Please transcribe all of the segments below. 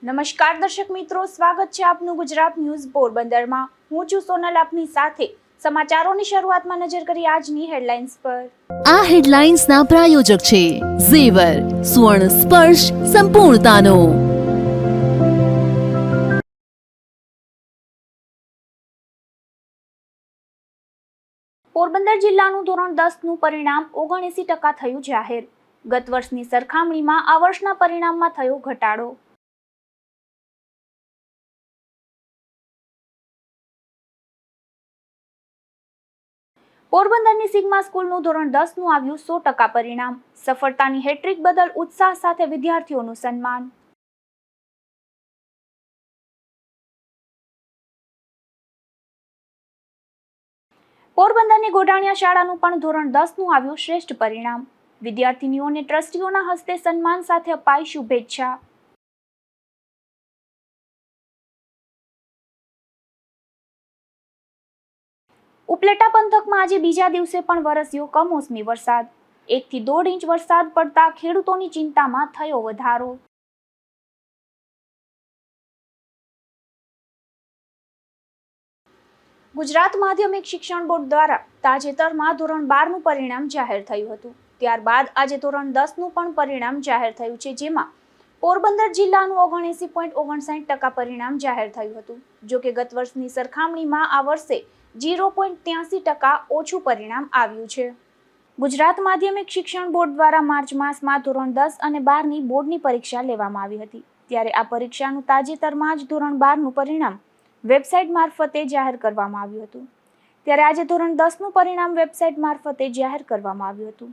નમસ્કાર દર્શક મિત્રો, સ્વાગત છે આપનું ગુજરાત ન્યૂઝ પોરબંદરમાં। હું છું સોનલ, આપની સાથે સમાચારોની શરૂઆતમાં નજર કરી આજની હેડલાઇન્સ પર। આ હેડલાઇન્સના પ્રાયોજક છે ઝેવર, સ્વર્ણ સ્પર્શ સંપૂર્ણતાનો। પોરબંદર જિલ્લાનું ધોરણ 10નું પરિણામ 79% થયું જાહેર। ગત વર્ષની સરખામણીમાં આ વર્ષના પરિણામમાં થયો ઘટાડો। પોરબંદરની સિગ્મા સ્કૂલનું ધોરણ 10નું આવ્યું 100% પરિણામ। સફળતાની હેટ્રિક બદલ ઉત્સાહ સાથે વિદ્યાર્થીઓનું સન્માન। પોરબંદરની ગોઢાણીયા શાળાનું પણ ધોરણ 10નું આવ્યું શ્રેષ્ઠ પરિણામ। વિદ્યાર્થીનીઓને ટ્રસ્ટીઓના હસ્તે સન્માન સાથે અપાઈ શુભેચ્છા। ઉપલેટા પંથકમાં આજે બીજા દિવસે પણ વરસ્યો કમોસમી વરસાદ। 1 થી 1.5 ઇંચ વરસાદ પડતા ખેડૂતોની ચિંતામાં થયો વધારો। ગુજરાત માધ્યમિક શિક્ષણ બોર્ડ દ્વારા તાજેતરમાં ધોરણ 12નું પરિણામ જાહેર થયું હતું। ત્યારબાદ આજે ધોરણ 10નું પણ પરિણામ જાહેર થયું છે, જેમાં પોરબંદર જિલ્લાનું 79.59% પરિણામ જાહેર થયું હતું। જો કે ગત વર્ષની સરખામણીમાં આ વર્ષે 0.83% ઓછું પરિણામ આવ્યું છે। ગુજરાત માધ્યમિક શિક્ષણ બોર્ડ દ્વારા માર્ચ માસમાં ધોરણ 10 અને 12ની બોર્ડની પરીક્ષા લેવામાં આવી હતી। ત્યારે આ પરીક્ષાનું તાજેતરમાં જ ધોરણ 12નું પરિણામ વેબસાઇટ મારફતે જાહેર કરવામાં આવ્યું હતું। ત્યારે આજે ધોરણ 10નું પરિણામ વેબસાઇટ મારફતે જાહેર કરવામાં આવ્યું હતું,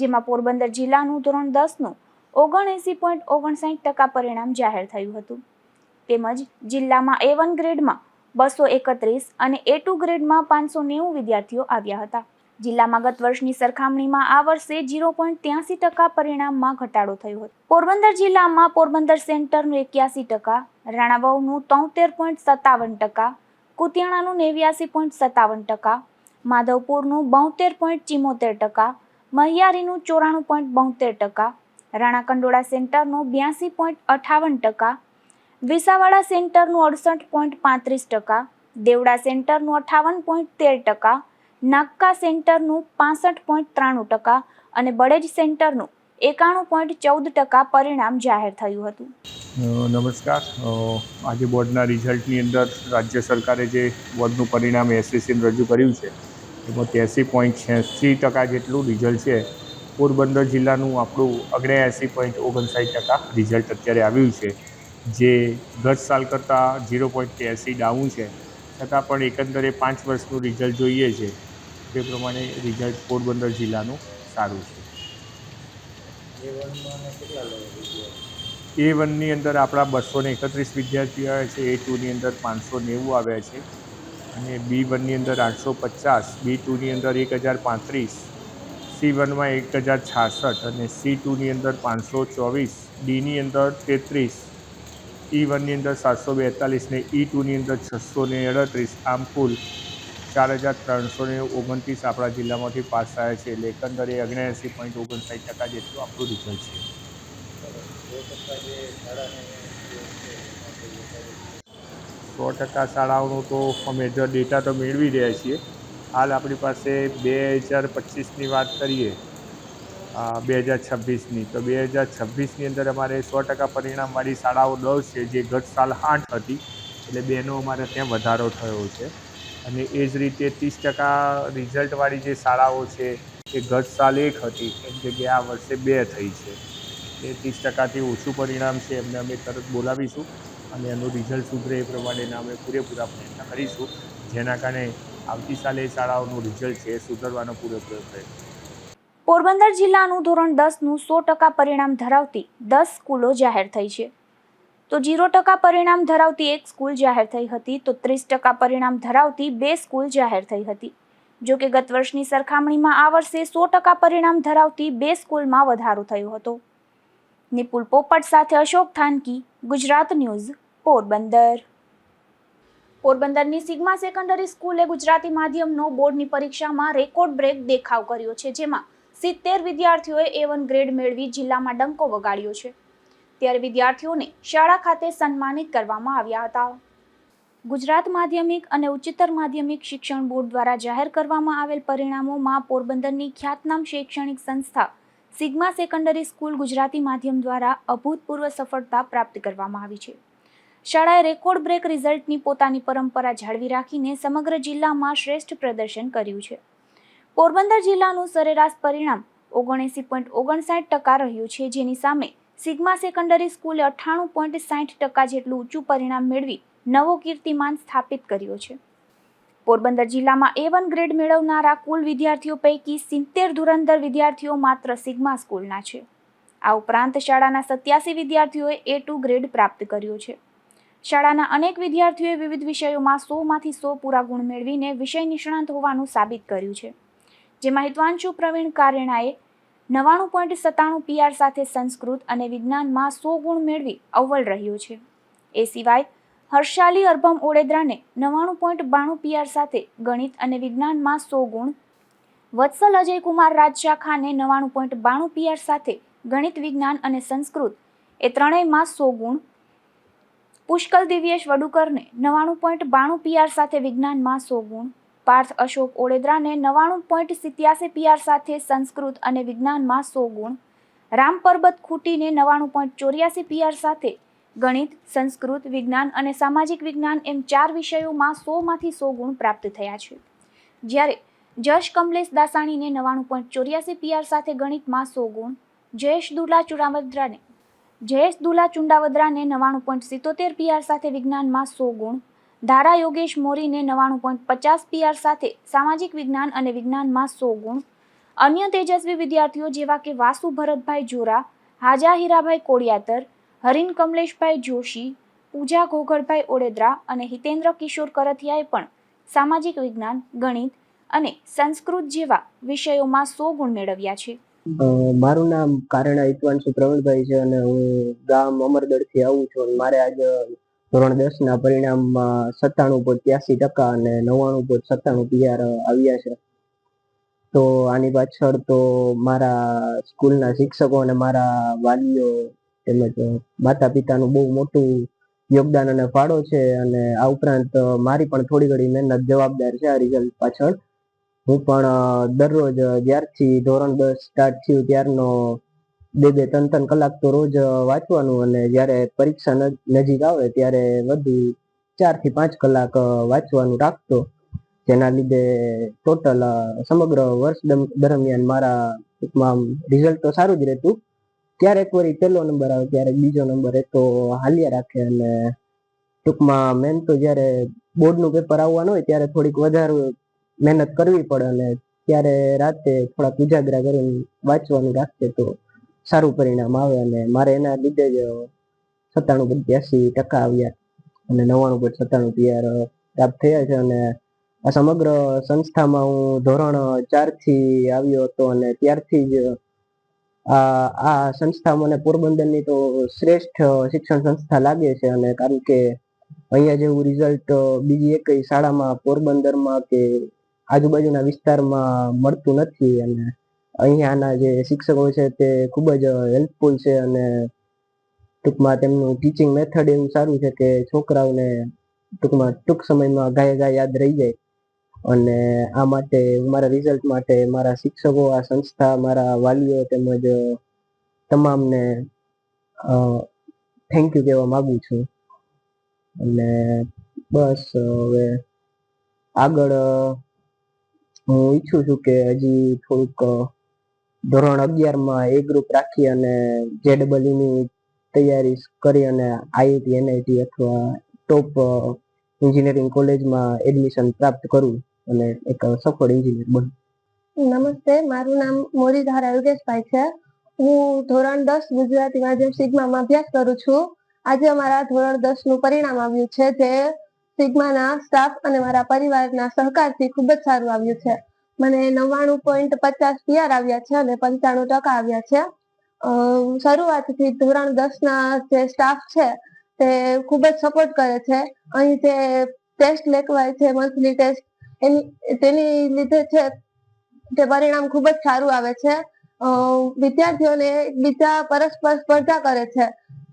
જેમાં પોરબંદર જિલ્લાનું ધોરણ 10નું 79.59% પરિણામ જાહેર થયું હતું। તેમજ જિલ્લામાં A1 ગ્રેડમાં 231 અને A2 ગ્રેડમાં 590 વિદ્યાર્થીઓ આવ્યા હતા। જિલ્લામાં ગત વર્ષની સરખામણીમાં આ વર્ષે 0.83% પરિણામમાં ઘટાડો થયો હતો। પોરબંદર જિલ્લામાં પોરબંદર સેન્ટરનું 81%, રાણાવાવનું 73.57%, કુતિયાણાનું 89.57%, માધવપુરનું 72.74%, મહિયારીનું 94.72%, રાણા કંડોળા સેન્ટરનું 82.58%, વિસાવાડા સેન્ટરનું 68.35%, દેવડા સેન્ટરનું 58.13%, નાક્કા સેન્ટરનું 65.93% અને બળેજ સેન્ટરનું 91.14% પરિણામ જાહેર થયું હતું। નમસ્કાર, આજે બોર્ડના રિઝલ્ટની અંદર રાજ્ય સરકારે જે બોર્ડનું પરિણામ એસએસસીનું રજૂ કર્યું છે એમાં 83.86% જેટલું રિઝલ્ટ છે। પોરબંદર જિલ્લાનું આપણું 79.59% રિઝલ્ટ અત્યારે આવ્યું છે, જે ગત સાલ કરતાં 0.83 ડાઉન છે, છતાં પણ એકંદરે 5 વર્ષનું રિઝલ્ટ જોઈએ છે તે પ્રમાણે રિઝલ્ટ પોરબંદર જિલ્લાનું સારું છે। A1ની અંદર આપણા 231 વિદ્યાર્થીઓ આવ્યા છે, A2ની અંદર 590 આવ્યા છે અને B1ની અંદર 850, B2ની અંદર 1035, C1માં 1066 અને C2ની અંદર 524, Dની અંદર 33, E1ની અંદર 742 ને E2ની અંદર 638, આમ કુલ 4329 આપણા જિલ્લામાંથી પાસ થયા છે। એટલે એકંદરે 79.59% જેટલું આપણું રિઝલ્ટ છે। 100% શાળાઓનું તો અમે ડેટા તો મેળવી રહ્યા છીએ। હાલ આપણી પાસે 2025ની વાત કરીએ, 2026ની, તો 2026ની અંદર અમારે 100% પરિણામવાળી શાળાઓ 10 છે, જે ગત સાલ 8 હતી, એટલે 2નો અમારે ત્યાં વધારો થયો છે। અને એ જ રીતે 30% રિઝલ્ટવાળી જે શાળાઓ છે એ ગત સાલ 1 હતી, એની જગ્યાએ આ વર્ષે 2 થઈ છે। એ 30%થી ઓછું પરિણામ છે, એમને અમે તરત બોલાવીશું અને એનું રિઝલ્ટ સુધરે એ પ્રમાણેના અમે પૂરેપૂરા પ્રયત્ન કરીશું, જેના કારણે આવતી સાલે એ શાળાઓનું રિઝલ્ટ છે એ સુધરવાનો પૂરેપૂરો પ્રયત્ન। પોરબંદર જિલ્લાનું ધોરણ 10નું 100% પરિણામ ધરાવતી 10 સ્કૂલો જાહેર થઈ છે, તો 0% પરિણામ ધરાવતી 1 સ્કૂલ જાહેર થઈ હતી, તો 30% પરિણામ ધરાવતી 2 સ્કૂલ જાહેર થઈ હતી। જો કે ગત વર્ષની સરખામણીમાં આ વર્ષે 100% પરિણામ ધરાવતી 2 સ્કૂલમાં વધારો થયો હતો। નિપુલ પોપટ સાથે અશોક થાનકી, ગુજરાત ન્યૂઝ, પોરબંદર। પોરબંદરની સિગ્મા સેકન્ડરી સ્કૂલે ગુજરાતી માધ્યમનો બોર્ડની પરીક્ષામાં રેકોર્ડ બ્રેક દેખાવ કર્યો છે, જેમાં 70 વિદ્યાર્થીઓએ A1 ગ્રેડ મેળવી જિલ્લામાં ડંકો વગાડ્યો છે। ત્યારે વિદ્યાર્થીઓને શાળા ખાતે સન્માનિત કરવામાં આવ્યા હતા. ગુજરાત માધ્યમિક અને ઉચ્ચતર માધ્યમિક શિક્ષણ બોર્ડ દ્વારા જાહેર કરવામાં આવેલ પરિણામોમાં પોરબંદરની ખ્યાતનામ શૈક્ષણિક સંસ્થા સિગ્મા સેકન્ડરી સ્કૂલ ગુજરાતી માધ્યમ દ્વારા અભૂતપૂર્વ સફળતા પ્રાપ્ત કરવામાં આવી છે. શાળાએ રેકોર્ડ બ્રેક રિઝલ્ટની પોતાની પરંપરા જાળવી રાખીને સમગ્ર જિલ્લામાં શ્રેષ્ઠ પ્રદર્શન કર્યું છે. પોરબંદર જિલ્લાનું સરેરાશ પરિણામ 79.59% રહ્યું છે, જેની સામે સિગ્મા સેકન્ડરી સ્કૂલે 98.60% જેટલું ઊંચું પરિણામ મેળવી નવો કીર્તિમાન સ્થાપિત કર્યો છે. પોરબંદર જિલ્લામાં A1 ગ્રેડ મેળવનારા કુલ વિદ્યાર્થીઓ પૈકી 70 ધુરંધર વિદ્યાર્થીઓ માત્ર સિગ્મા સ્કૂલના છે. આ ઉપરાંત શાળાના 87 વિદ્યાર્થીઓએ A2 ગ્રેડ પ્રાપ્ત કર્યો છે. શાળાના અનેક વિદ્યાર્થીઓએ વિવિધ વિષયોમાં 100માંથી 100 પૂરા ગુણ મેળવીને વિષય નિષ્ણાંત હોવાનું સાબિત કર્યું છે. જેમાં હિતવાંશુ પ્રવીણ કારેણાએ 99.97 PR સાથે સંસ્કૃત અને વિજ્ઞાનમાં 100 ગુણ મેળવી અવ્વલ રહ્યો છે. એ સિવાય હર્ષાલી અર્ભમ ઓડેદરાને 99.92 PR સાથે ગણિત અને વિજ્ઞાનમાં 100 ગુણ, વત્સલ અજયકુમાર રાજશાખાને 99.92 PR સાથે ગણિત, વિજ્ઞાન અને સંસ્કૃત એ ત્રણેયમાં 100 ગુણ, પુષ્કલ દિવ્યેશ વડુકરને 99.92 PR સાથે વિજ્ઞાનમાં 100 ગુણ, પાર્થ અશોક ઓડેદરાને 99.87 PR સાથે સંસ્કૃત અને વિજ્ઞાનમાં 100 ગુણ, રામ પરબત ખૂટીને 99.84 PR સાથે ગણિત, સંસ્કૃત, વિજ્ઞાન અને સામાજિક વિજ્ઞાન એમ 4 વિષયોમાં 100માંથી 100 ગુણ પ્રાપ્ત થયા છે. જ્યારે જશ કમલેશ દાસાણીને 99.84 PR સાથે ગણિતમાં 100 ગુણ, જયેશ દુલા ચુંડાવદરાને 99.77 PR સાથે વિજ્ઞાનમાં 100 ગુણ, ધારા યોગેશ મોરીને 99.50 PR સાથે સામાજિક વિજ્ઞાન અને વિજ્ઞાનમાં 100 ગુણ, અન્ય તેજસ્વી વિદ્યાર્થીઓ જેવા કે વાસુ ભરતભાઈ જોરા, હાજા હીરાભાઈ કોડિયાતર, હરીન કમલેશભાઈ જોશી, પૂજા ઘોઘડભાઈ ઓડેદરા અને હિતેન્દ્ર કિશોર કરથિયાએ પણ સામાજિક વિજ્ઞાન, ગણિત અને સંસ્કૃત જેવા વિષયોમાં 100 ગુણ મેળવ્યા છે. મારું નામ કારેણા હિતવાંશુ પ્રવીણભાઈ છે અને હું ગામ અમરદળથી આવું છું. મારે આજ ધોરણ 10ના પરિણામમાં 97.83% અને 99.97 PR આવ્યા છે. તો આની પાછળ તો મારા સ્કૂલના શિક્ષકો અને મારા વાલીઓ તેમજ માતા પિતાનું બહુ મોટું યોગદાન અને ફાળો છે. અને આ ઉપરાંત મારી પણ થોડી ઘણી મહેનત જવાબદાર છે આ રિઝલ્ટ પાછળ. હું પણ દરરોજ જ્યારથી ધોરણ 10 સ્ટાર્ટ થયું ત્યારનો 2-3 કલાક તો રોજ વાંચવાનું, અને જ્યારે પરીક્ષા નજીક આવે ત્યારે વધુ 4 થી 5 કલાક વાંચવાનું રાખતો. જેના લીધે ટોટલ સમગ્ર વર્ષ દરમિયાન મારા ટૂંકમાં રિઝલ્ટ તો સારું જ રહેતું. ક્યારેક વળી પહેલો નંબર આવે, ક્યારેક બીજો નંબર, એ તો હાલ્યા રાખે. અને ટૂંકમાં મેન તો જ્યારે બોર્ડનું પેપર આવવાનું હોય ત્યારે થોડીક વધારે મહેનત કરવી પડે, અને ત્યારે રાતે થોડાક ઉજાગરા કરીને વાંચવાનું રાખીએ તો સારું પરિણામ આવે. અને મારે એના લીધે જ 97.82% આવ્યા અને 99.97 PR પ્રાપ્ત થયા છે. અને આ સમગ્ર સંસ્થામાં હું ધોરણ 4 થી આવ્યો હતો અને ત્યારથી જ આ સંસ્થા મને પોરબંદરની તો શ્રેષ્ઠ શિક્ષણ સંસ્થા લાગે છે. અને કારણ કે અહીંયા જેવું રિઝલ્ટ બીજી એકય શાળામાં પોરબંદરમાં કે આજુબાજુના વિસ્તારમાં મળતું નથી. અને અહીંયાના જે શિક્ષકો છે તે ખૂબ જ હેલ્પફુલ છે, અને ટૂંકમાં તેમનું ટીચિંગ મેથડ એવું સારું છે કે છોકરાઓને ટૂંકમાં ટૂંક સમયમાં ગાય યાદ રહી જાય. અને આ માટે મારા રિઝલ્ટ માટે મારા શિક્ષકો, આ સંસ્થા, મારા વાલીઓ તેમજ તમામને થેન્ક યુ કહેવા માંગુ છું. અને બસ હવે આગળ હું ઈચ્છું છું કે હજી થોડુંક ધોરણ 11માં A ગ્રુપ રાખી અને JEEની તૈયારી કરી અને IIT, NIT અથવા ટોપ એન્જિનિયરિંગ કોલેજમાં એડમિશન પ્રાપ્ત કરું અને એક સફળ એન્જિનિયર બનું. નમસ્તે, મારું નામ મોરી ધારા યોગેશભાઈ છે. હું ધોરણ 10 ગુજરાતી માધ્યમ સિગ્મામાં અભ્યાસ કરું છું. આજે અમારા ધોરણ 10નું પરિણામ આવ્યું છે, જે સિગ્માના સ્ટાફ અને મારા પરિવારના સહકારથી ખૂબ જ સારું આવ્યું છે. મને 99.50 PR આવ્યા છે અને 95% આવ્યા છે. શરૂઆતથી ધોરણ 10ના જે સ્ટાફ છે તે ખૂબ જ સપોર્ટ કરે છે. અહીં જે ટેસ્ટ લેવાય છે, મંથલી ટેસ્ટ, તેની લીધે છે તે પરિણામ ખૂબ જ સારું આવે છે. વિદ્યાર્થીઓને એકબીજા પરસ્પર સ્પર્ધા કરે છે,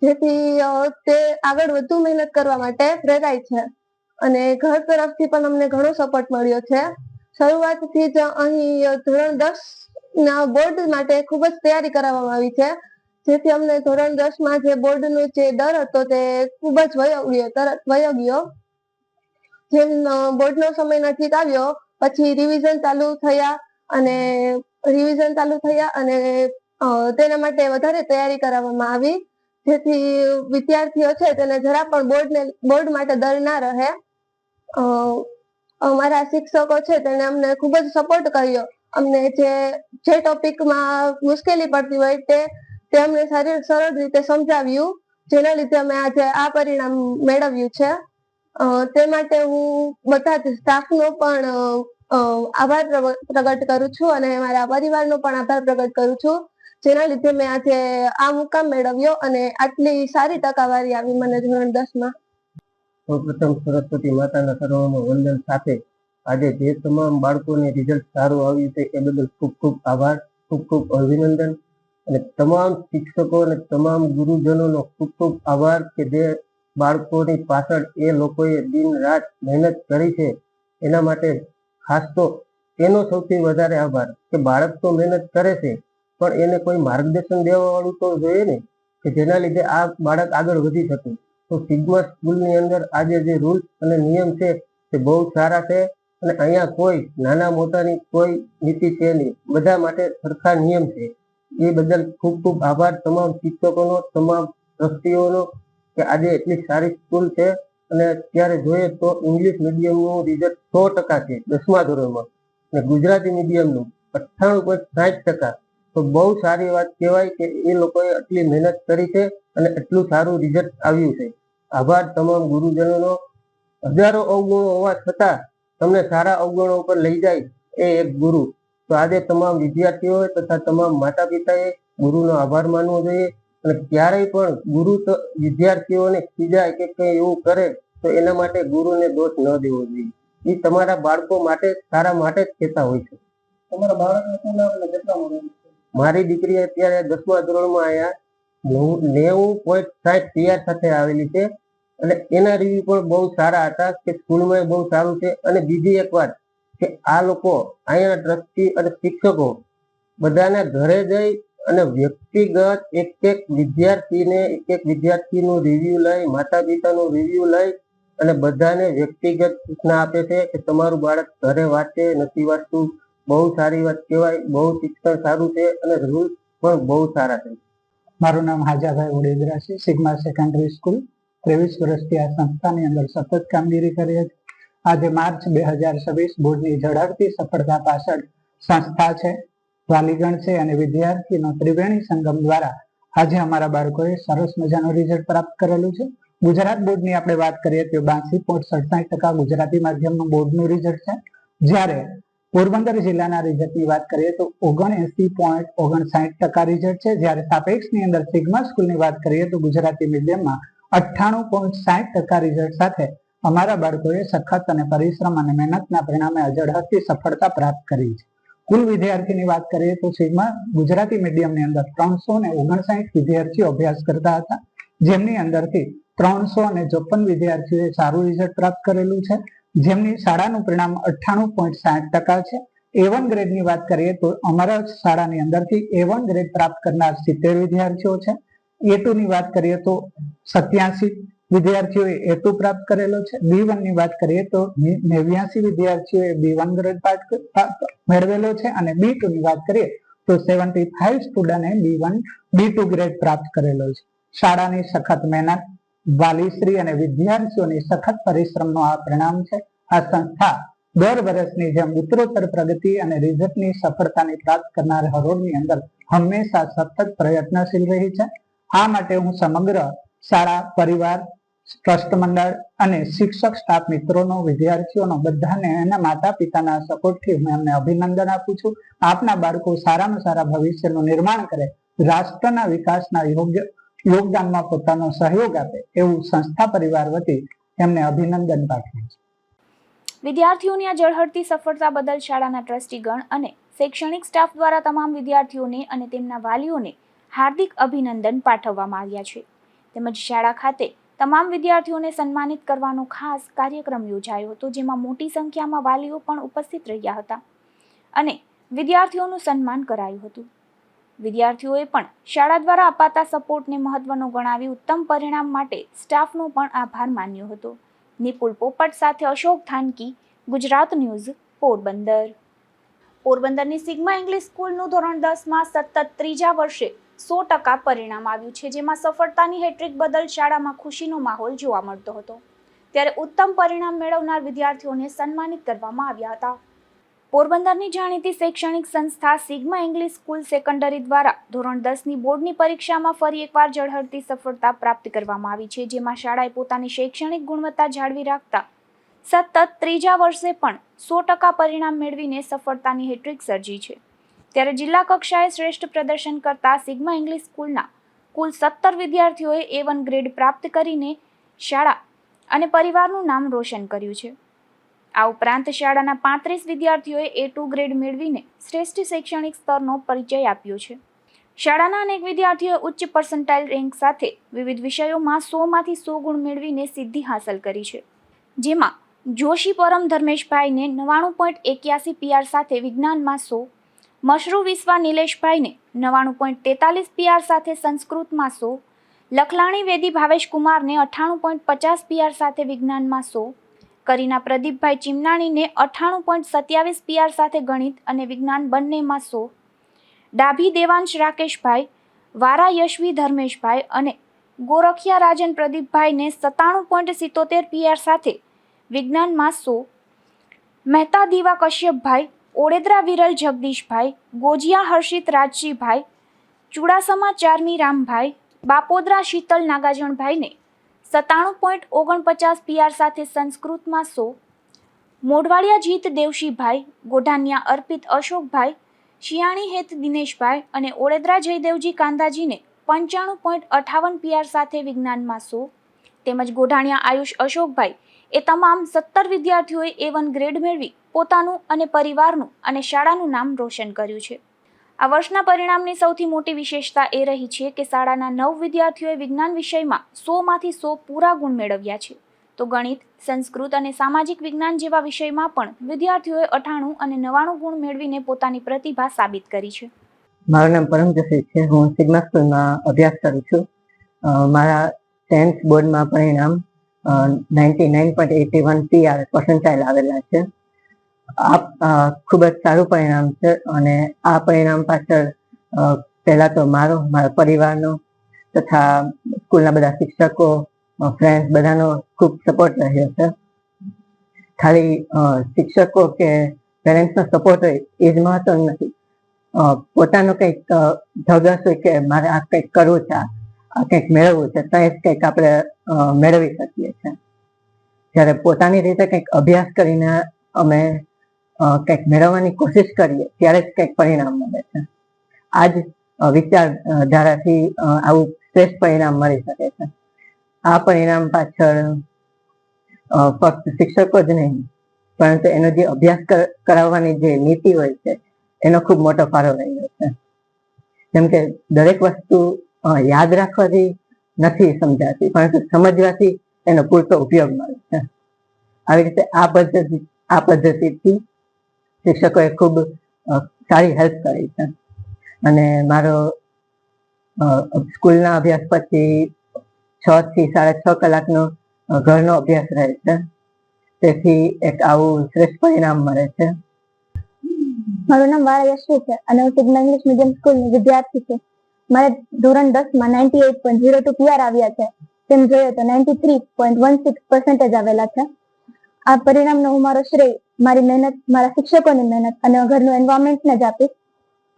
જેથી તે આગળ વધુ મહેનત કરવા માટે પ્રેરાય છે. અને ઘર તરફથી પણ અમને ઘણો સપોર્ટ મળ્યો છે. શરૂઆતથી જ અહીં ધોરણ 10 ના બોર્ડ માટે ખૂબ જ તૈયારી કરાવવામાં આવી છે, જેથી અમને ધોરણ 10 માં જે બોર્ડનો જે ડર હતો તે ખૂબ જ વયો ગયો. જેમ બોર્ડનો સમય નજીક આવ્યો પછી રિવિઝન ચાલુ થયા અને તેના માટે વધારે તૈયારી કરાવવામાં આવી, જેથી વિદ્યાર્થીઓ છે તેને જરા પણ બોર્ડ માટે ડર ના રહે. અમારા શિક્ષકો છે તેને અમને ખૂબ જ સપોર્ટ કર્યો. અમને જે ટોપિકમાં મુશ્કેલી પડતી હોય તે અમને સરળ રીતે સમજાવ્યું, જેના લીધે અમે આજે આ પરિણામ મેળવ્યું છે. તે માટે હું બધા જ સ્ટાફનો પણ આભાર પ્રગટ કરું છું અને મારા પરિવારનો પણ આભાર પ્રગટ કરું છું, જેના લીધે મેં આજે આ મુકામ મેળવ્યો અને આટલી સારી ટકાવારી આવી મને ધોરણ 10 માં. સૌપ્રથમ સરસ્વતી માતાના ચરણોમાં વંદન સાથે આજે જે તમામ બાળકોને રિઝલ્ટ સારું આવ્યું છે એ બદલ ખૂબ ખૂબ આભાર, ખૂબ ખૂબ અભિનંદન. અને તમામ શિક્ષકો અને તમામ ગુરુજનોનો ખૂબ ખૂબ આભાર કે જે બાળકોની પાછળ એ લોકોએ દિન રાત મહેનત કરી છે. એના માટે ખાસ તો એનો સૌથી વધારે આભાર કે બાળક તો મહેનત કરે છે પણ એને કોઈ માર્ગદર્શન દેવા વાળું તો જોઈએ ને, કે જેના લીધે આ બાળક આગળ વધી શકે. તો સિગ્મા સ્કૂલની અંદર આજે જે રૂલ્સ અને નિયમ છે તે બહુ સારા છે અને અહીંયા કોઈ નાના મોટાની કોઈ નીતિ છે નહીં, બધા માટે સરખા નિયમ છે. એ બદલ ખૂબ ખૂબ આભાર તમામ શિક્ષકોનો, તમામ ટ્રસ્ટીઓનો કે આજે એટલી સારી સ્કૂલ છે. અને અત્યારે જોઈએ તો ઇંગ્લિશ મીડિયમનું રિઝલ્ટ 100% છે 10મા ધોરણમાં અને ગુજરાતી મીડિયમનું 98.60%. તો બહુ સારી વાત કહેવાય કે એ લોકોએ આટલી મહેનત કરી છે અને એટલું સારું રિઝલ્ટ આવ્યું છે. આભાર તમામ ગુરુજનોનો. હજારો અવગુણો હોવા છતાં તમને સારા અવગુણો ઉપર લઈ જાય એ એક ગુરુ. તો આજે તમામ વિદ્યાર્થીઓ તથા તમામ માતા પિતાએ ગુરુનો આભાર માનવો જોઈએ. અને ક્યારેય પણ ગુરુ તો વિદ્યાર્થીઓને ખીજાય કે કંઈ એવું કરે તો એના માટે ગુરુને દોષ ન દેવો જોઈએ. એ તમારા બાળકો માટે સારા માટે જ કહેતા હોય છે. તમારા બાળકનું શું નામ અને કેટલા મળે? મારી દીકરી અત્યારે 10મા ધોરણમાં અહીંયા 90.60 PR સાથે આવેલી છે અને એના રિવ્યુ પણ બહુ સારા હતા કે સ્કૂલમાં બહુ સારું છે. અને બીજી એક વાત કે આ લોકો અહીંયાના ટ્રસ્ટી અને શિક્ષકો બધાના ઘરે જઈ અને વ્યક્તિગત એક વિદ્યાર્થીનું રિવ્યુ લઈ, માતા પિતાનું રિવ્યુ લઈ અને બધાને વ્યક્તિગત સૂચના આપે છે કે તમારું બાળક ઘરે વાંચે નથી વાંચતું. બહુ સારી વાત કહેવાય. બહુ શિક્ષણ સારું છે અને રૂલ્સ પણ બહુ સારા છે. મારું નામ હાજાભાઈ વડેદરા છે. સિગ્મા સેકન્ડરી સ્કૂલ 23 વર્ષથી આ સંસ્થાની અંદર સતત કામગીરી કરી હતી. આજે માર્ચ 2026 બોર્ડની ઝળહળતી સફળતા પાછળ સંસ્થા છે, વાલીગણ છે અને વિદ્યાર્થીનો ત્રિવેણી સંગમ દ્વારા આજે અમારા બાળકોએ સરસ મજાનું રિઝલ્ટ પ્રાપ્ત કરેલું છે. ગુજરાત બોર્ડની આપણે વાત કરીએ તો 82.67% ગુજરાતી માધ્યમનું બોર્ડનું રિઝલ્ટ છે, જ્યારે પોરબંદર જિલ્લાના રિઝલ્ટની વાત કરીએ તો 79.59% રિઝલ્ટ છે. જ્યારે સાપેક્ષની અંદર સિગ્મા સ્કૂલની વાત કરીએ તો ગુજરાતી મીડિયમમાં 98.60% રિઝલ્ટ સાથે અમારા બાળકોએ સખત અને પરિશ્રમ અને મહેનતના પરિણામે ઝળહળતી સફળતા પ્રાપ્ત કરી છે. કુલ વિદ્યાર્થીની વાત કરીએ તો સિગ્મા ગુજરાતી મીડિયમની અંદર 359 વિદ્યાર્થીઓ અભ્યાસ કરતા હતા, જેમની અંદરથી 354 વિદ્યાર્થીઓએ સારું રિઝલ્ટ પ્રાપ્ત કરેલું છે, જેમની શાળાનું પરિણામ 98.60% છે. A1 ગ્રેડની વાત કરીએ તો અમારા શાળાની અંદરથી A1 ગ્રેડ પ્રાપ્ત કરનાર 70 વિદ્યાર્થીઓ છે. A2 ની વાત કરીએ તો 87 વિદ્યાર્થીઓએ A2 પ્રાપ્ત કરેલો છે. B1 ની વાત કરીએ તો 89 વિદ્યાર્થીઓએ B1 ગ્રેડ મેળવેલો છે અને B2 ની વાત કરીએ તો 75 સ્ટુડન્ટે B2 ગ્રેડ પ્રાપ્ત કરેલો છે. શાળાની સખત મહેનત, વાલીશ્રી અને વિદ્યાર્થીઓની સખત પરિશ્રમનું આ પરિણામ છે. આ સંસ્થા દર વર્ષની જેમ ઉત્તરોત્તર પ્રગતિ અને રિઝલ્ટની સફળતાની પ્રાપ્ત કરનાર હરોળની અંદર હંમેશા સતત પ્રયત્નશીલ રહી છે. આ માટે હું સમગ્ર શાળા પરિવાર, ટ્રસ્ટ મંડળ અને શિક્ષક સ્ટાફ મિત્રોનો, વિદ્યાર્થીઓનો બધાને એના માતા પિતાના સપોર્ટથી હું એમને અભિનંદન આપું છું. આપના બાળકો સારામાં સારા ભવિષ્યનું નિર્માણ કરે, રાષ્ટ્રના વિકાસના યોગદાનમાં પોતાનો સહયોગ આપે એવું સંસ્થા પરિવાર વતી એમને અભિનંદન પાઠવું છું. વિદ્યાર્થીઓની આ ઝળહળતી સફળતા બદલ શાળાના ટ્રસ્ટીગણ અને શૈક્ષણિક સ્ટાફ દ્વારા તમામ વિદ્યાર્થીઓને અને તેમના વાલીઓને હાર્દિક અભિનંદન પાઠવવામાં આવ્યા છે. તેમજ શાળા ખાતે તમામ વિદ્યાર્થીઓને સન્માનિત કરવાનો ખાસ કાર્યક્રમ યોજાયો હતો, જેમાં મોટી સંખ્યામાં વાલીઓ પણ ઉપસ્થિત રહ્યા હતા અને વિદ્યાર્થીઓનું સન્માન કરાયું હતું. વિદ્યાર્થીઓએ પણ શાળા દ્વારા અપાતા સપોર્ટને મહત્વનો ગણાવી ઉત્તમ પરિણામ માટે સ્ટાફનો પણ આભાર માન્યો હતો. નિપુલ પોપટ સાથે અશોક થાનકી, ગુજરાત ન્યૂઝ, પોરબંદર. પોરબંદરની સિગ્મા ઇંગ્લિશ સ્કૂલનું ધોરણ 10માં સતત ત્રીજા વર્ષે 100% પરિણામ આવ્યું છે, જેમાં સફળતાની હેટ્રિક બદલ શાળામાં ખુશીનો માહોલ જોવા મળતો હતો. ત્યારે ઉત્તમ પરિણામ મેળવનાર વિદ્યાર્થીઓને સન્માનિત કરવામાં આવ્યા હતા. પોરબંદરની જાણીતી શૈક્ષણિક સંસ્થા સિગ્મા ઇંગ્લિશ સ્કૂલ સેકન્ડરી દ્વારા ધોરણ 10ની બોર્ડની પરીક્ષામાં ફરી એકવાર ઝળહળતી સફળતા પ્રાપ્ત કરવામાં આવી છે, જેમાં શાળાએ પોતાની શૈક્ષણિક ગુણવત્તા જાળવી રાખતા સતત ત્રીજા વર્ષે પણ 100% પરિણામ મેળવીને સફળતાની હેટ્રિક સર્જી છે. ત્યારે જિલ્લા કક્ષાએ શ્રેષ્ઠ પ્રદર્શન કરતા સિગ્મા ઇંગ્લિશ સ્કૂલના કુલ 17 વિદ્યાર્થીઓએ A1 ગ્રેડ પ્રાપ્ત કરીને શાળા અને પરિવારનું નામ રોશન કર્યું છે. આ ઉપરાંત શાળાના 35 વિદ્યાર્થીઓએ A2 ગ્રેડ મેળવીને શ્રેષ્ઠ શૈક્ષણિક સ્તરનો પરિચય આપ્યો છે. શાળાના અનેક વિદ્યાર્થીઓએ ઉચ્ચ પર્સન્ટાઇલ રેન્ક સાથે વિવિધ વિષયોમાં 100માંથી 100 ગુણ મેળવીને સિદ્ધિ હાંસલ કરી છે, જેમાં જોશી પરમ ધર્મેશભાઈને 99.81 PR સાથે વિજ્ઞાનમાં 100, મશરૂ વિશ્વા નિલેશભાઈને 99.43 PR સાથે સંસ્કૃતમાં 100, લખલાણી વેદી ભાવેશ કુમારને 98.50 PR સાથે વિજ્ઞાનમાં 100, કરીના પ્રદીપભાઈ ચિમનાણીને 98.27 PR સાથે ગણિત અને વિજ્ઞાન બંનેમાં 100, ડાભી દેવાંશ રાકેશભાઈ, વારા યશવી ધર્મેશભાઈ અને ગોરખિયા રાજન પ્રદીપભાઈને 97.77 PR સાથે વિજ્ઞાનમાં 100, મહેતા દીવા કશ્યપભાઈ, ઓડેદરા વિરલ જગદીશભાઈ, ગોજિયા હર્ષિત રાજજીભાઈ, ચુડાસમા ચારમી રામભાઈ, બાપોદરા શીતલ નાગાજણભાઈને 97.49 PR સાથે સંસ્કૃતમાં 100, મોઢવાડિયા જીત દેવશીભાઈ, ગોઢાનિયા અર્પિત અશોકભાઈ, શિયાણી હેત દિનેશભાઈ અને ઓડેદરા જયદેવજી કાંદાજીને 95.58 PR સાથે વિજ્ઞાનમાં 100, તેમજ ગોઢાણિયા આયુષ અશોકભાઈ એ તમામ 17 વિદ્યાર્થીઓએ A1 ગ્રેડ મેળવી પોતાનું અને પરિવારનું અને શાળાનું નામ રોશન કર્યું છે. આ વર્ષના પરિણામની સૌથી મોટી વિશેષતા એ રહી છે કે શાળાના 9 વિદ્યાર્થીઓએ વિજ્ઞાન વિષયમાં 100માંથી 100 પૂરા ગુણ મેળવ્યા છે, તો ગણિત, સંસ્કૃત અને સામાજિક વિજ્ઞાન જેવા વિષયમાં પણ વિદ્યાર્થીઓએ 98 અને 99 ગુણ મેળવીને પોતાની પ્રતિભા સાબિત કરી છે. મારું નામ પરમજશી છે. હું સિગ્મા સ્કૂલમાં અભ્યાસ કરું છું. મારા 10th બોર્ડમાં પરિણામ 99.81 PR પર્સન્ટાઇલ આવેલા છે. આ ખૂબ જ સારું પરિણામ છે અને આ પરિણામ પાછળ પહેલા તો મારા પરિવારનો તથા સ્કૂલના બધા શિક્ષકો, ફ્રેન્ડ્સ બધાનો ખૂબ સપોર્ટ રહ્યો છે. ખાલી શિક્ષકો કે પેરેન્ટ્સનો સપોર્ટ હોય એ જ મહત્વનું નથી. પોતાનો કંઈક ધગસ હોય કે મારે આ કંઈક કરવું છે, આ કંઈક મેળવવું છે, તો જ કંઈક આપણે મેળવી શકીએ છીએ. જ્યારે પોતાની રીતે કંઈક અભ્યાસ કરીને અમે કંઈક મેળવવાની કોશિશ કરીએ ત્યારે જ કંઈક પરિણામ મળે છે. આ જ વિચારધારાથી આવું શ્રેષ્ઠ પરિણામ મળી શકે છે. આ પરિણામ પાછળ ફક્ત શિક્ષકો જ નહીં, પરંતુ એનો જે અભ્યાસ કરાવવાની જે નીતિ હોય છે એનો ખૂબ મોટો ફાળો રહ્યો છે. જેમ કે દરેક વસ્તુ યાદ રાખવાથી નથી સમજાતી, પરંતુ સમજવાથી એનો પૂરતો ઉપયોગ મળે છે. આવી રીતે આ પદ્ધતિથી શિક્ષકોએ ખૂબ સારી હેલ્પ કરી છે. અને મારો સ્કૂલના અભ્યાસ પછી 6 થી 6.5 કલાકનો ઘરનો અભ્યાસ રહે છે. તેથી એક આવું શ્રેષ્ઠ પરિણામ મળે છે. મારું નામ વારા યશવી છે અને હું સિગ્મા ઇંગ્લિશ મીડિયમ સ્કૂલની વિદ્યાર્થી છું. મારે ધોરણ 10માં 98.02 PR આવ્યા છે. તેમ જોઈએ તો 93.16% આવેલા છે. આ પરિણામનો હું મારો શ્રેય મારી મહેનત, મારા શિક્ષકોની મહેનત અને ઘરનું એન્વાયરમેન્ટને જ આપીશ.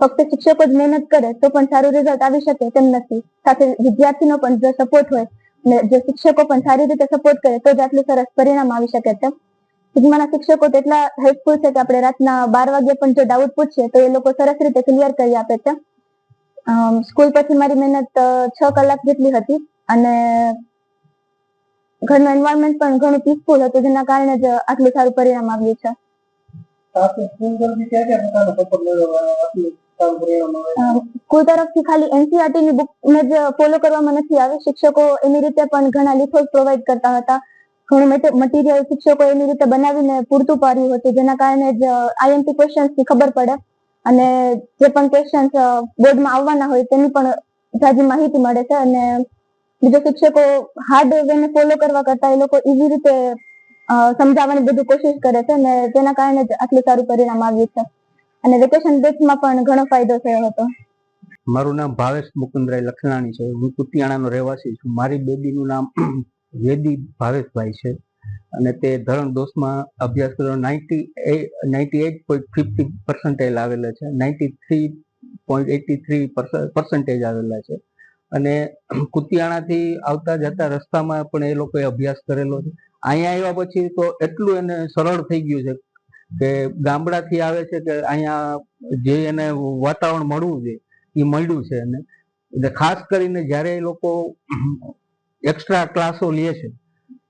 ફક્ત શિક્ષકો જ મહેનત કરે તો પણ સારું રિઝલ્ટ આવી શકે તેમ નથી. સાથે વિદ્યાર્થીનો પણ જો સપોર્ટ હોય અને જો શિક્ષકો પણ સારી રીતે સપોર્ટ કરે તો જ આટલું સરસ પરિણામ આવી શકે છે. સિગ્માના શિક્ષકો તો એટલા હેલ્પફુલ છે કે આપણે રાતના 12 વાગે પણ જો ડાઉટ પૂછીએ તો એ લોકો સરસ રીતે ક્લિયર કરી આપે છે. સ્કૂલ પછી મારી મહેનત 6 કલાક જેટલી હતી અને ઘરનું એન્વાયરમેન્ટ પણ ઘણું પીસફુલ હતું, જેના કારણે જ આટલું સારું પરિણામ આવ્યું છે. સ્કૂલ તરફથી ખાલી NCERT ની બુકને જ ફોલો કરવામાં નથી આવી. શિક્ષકો એની રીતે પણ ઘણા લિથોસ પ્રોવાઈડ કરતા હતા. ઘણું મટીરિયલ શિક્ષકો એની રીતે બનાવીને પૂરતું પાડ્યું હતું, જેના કારણે જ IMP ક્વેશ્ચન્સ ની ખબર પડે અને જે પણ ક્વેશ્ચન્સ બોર્ડમાં આવવાના હોય તેની પણ જાજી માહિતી મળે છે. અને બીજા શિક્ષકો હાર્ડ વેને ફોલો કરવા કરતા એ લોકો ઈઝી રીતે સમજાવવાની બધું કોશિશ કરે છે અને તેના કારણે જ આટલું સારું પરિણામ આવ્યું છે. અને વેકેશન બેચમાં પણ ઘણો ફાયદો થયો હતો. મારું નામ ભાવેશ મુકુંદરાય લખલાણી છે. હું કુતિયાણાનો રહેવાસી છું. મારી બેબીનું નામ વેદી ભાવેશભાઈ છે અને તે ધોરણ 10માં અભ્યાસ કર્યો. 98.50% આવેલા છે, 93.83% આવેલા છે. અને કુતિયાણાથી આવતા જતા રસ્તામાં પણ એ લોકોએ અભ્યાસ કરેલો છે. અહીંયા આવ્યા પછી તો એટલું એને સરળ થઈ ગયું છે કે ગામડાથી આવે છે કે અહીંયા જે એને વાતાવરણ મળવું જોઈએ એ મળ્યું છે. અને ખાસ કરીને જ્યારે એ લોકો એક્સ્ટ્રા ક્લાસો લે છે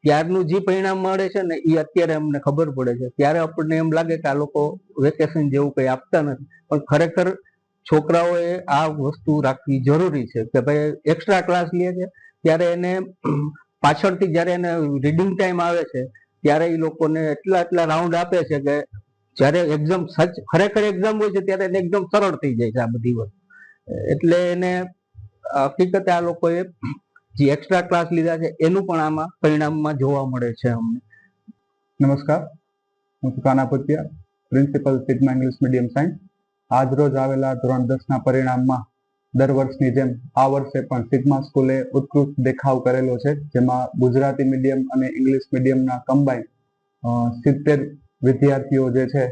ત્યારનું જે પરિણામ મળે છે ને એ અત્યારે અમને ખબર પડે છે. ત્યારે આપણને એમ લાગે કે આ લોકો વેકેશન જેવું કંઈ આપતા નથી, પણ ખરેખર છોકરાઓએ આ વસ્તુ રાખવી જરૂરી છે કે ભાઈ એક્સ્ટ્રા ક્લાસ લે છે ત્યારે એને પાછળથી જ્યારે એને રીડિંગ ટાઈમ આવે છે ત્યારે એ લોકોને એટલા રાઉન્ડ આપે છે કે જ્યારે એક્ઝામ ખરેખર એક્ઝામ હોય છે ત્યારે એને એકદમ સરળ થઈ જાય છે આ બધી વસ્તુ. એટલે એને હકીકતે આ લોકોએ જે એક્સ્ટ્રા ક્લાસ લીધા છે એનું પણ આમાં પરિણામમાં જોવા મળે છે અમને. નમસ્કાર, હું છું Kana Putiya, principal Sigma English medium science. આજ રોજ આવેલા ધોરણ 10ના પરિણામમાં દર વર્ષની જેમ આ વર્ષે પણ સિગ્મા સ્કૂલે ઉત્કૃષ્ટ દેખાવ કરેલો છે, જેમાં ગુજરાતી મીડિયમ અને ઇંગ્લિશ મીડિયમના કમ્બાઈન 70 વિદ્યાર્થીઓ જે છે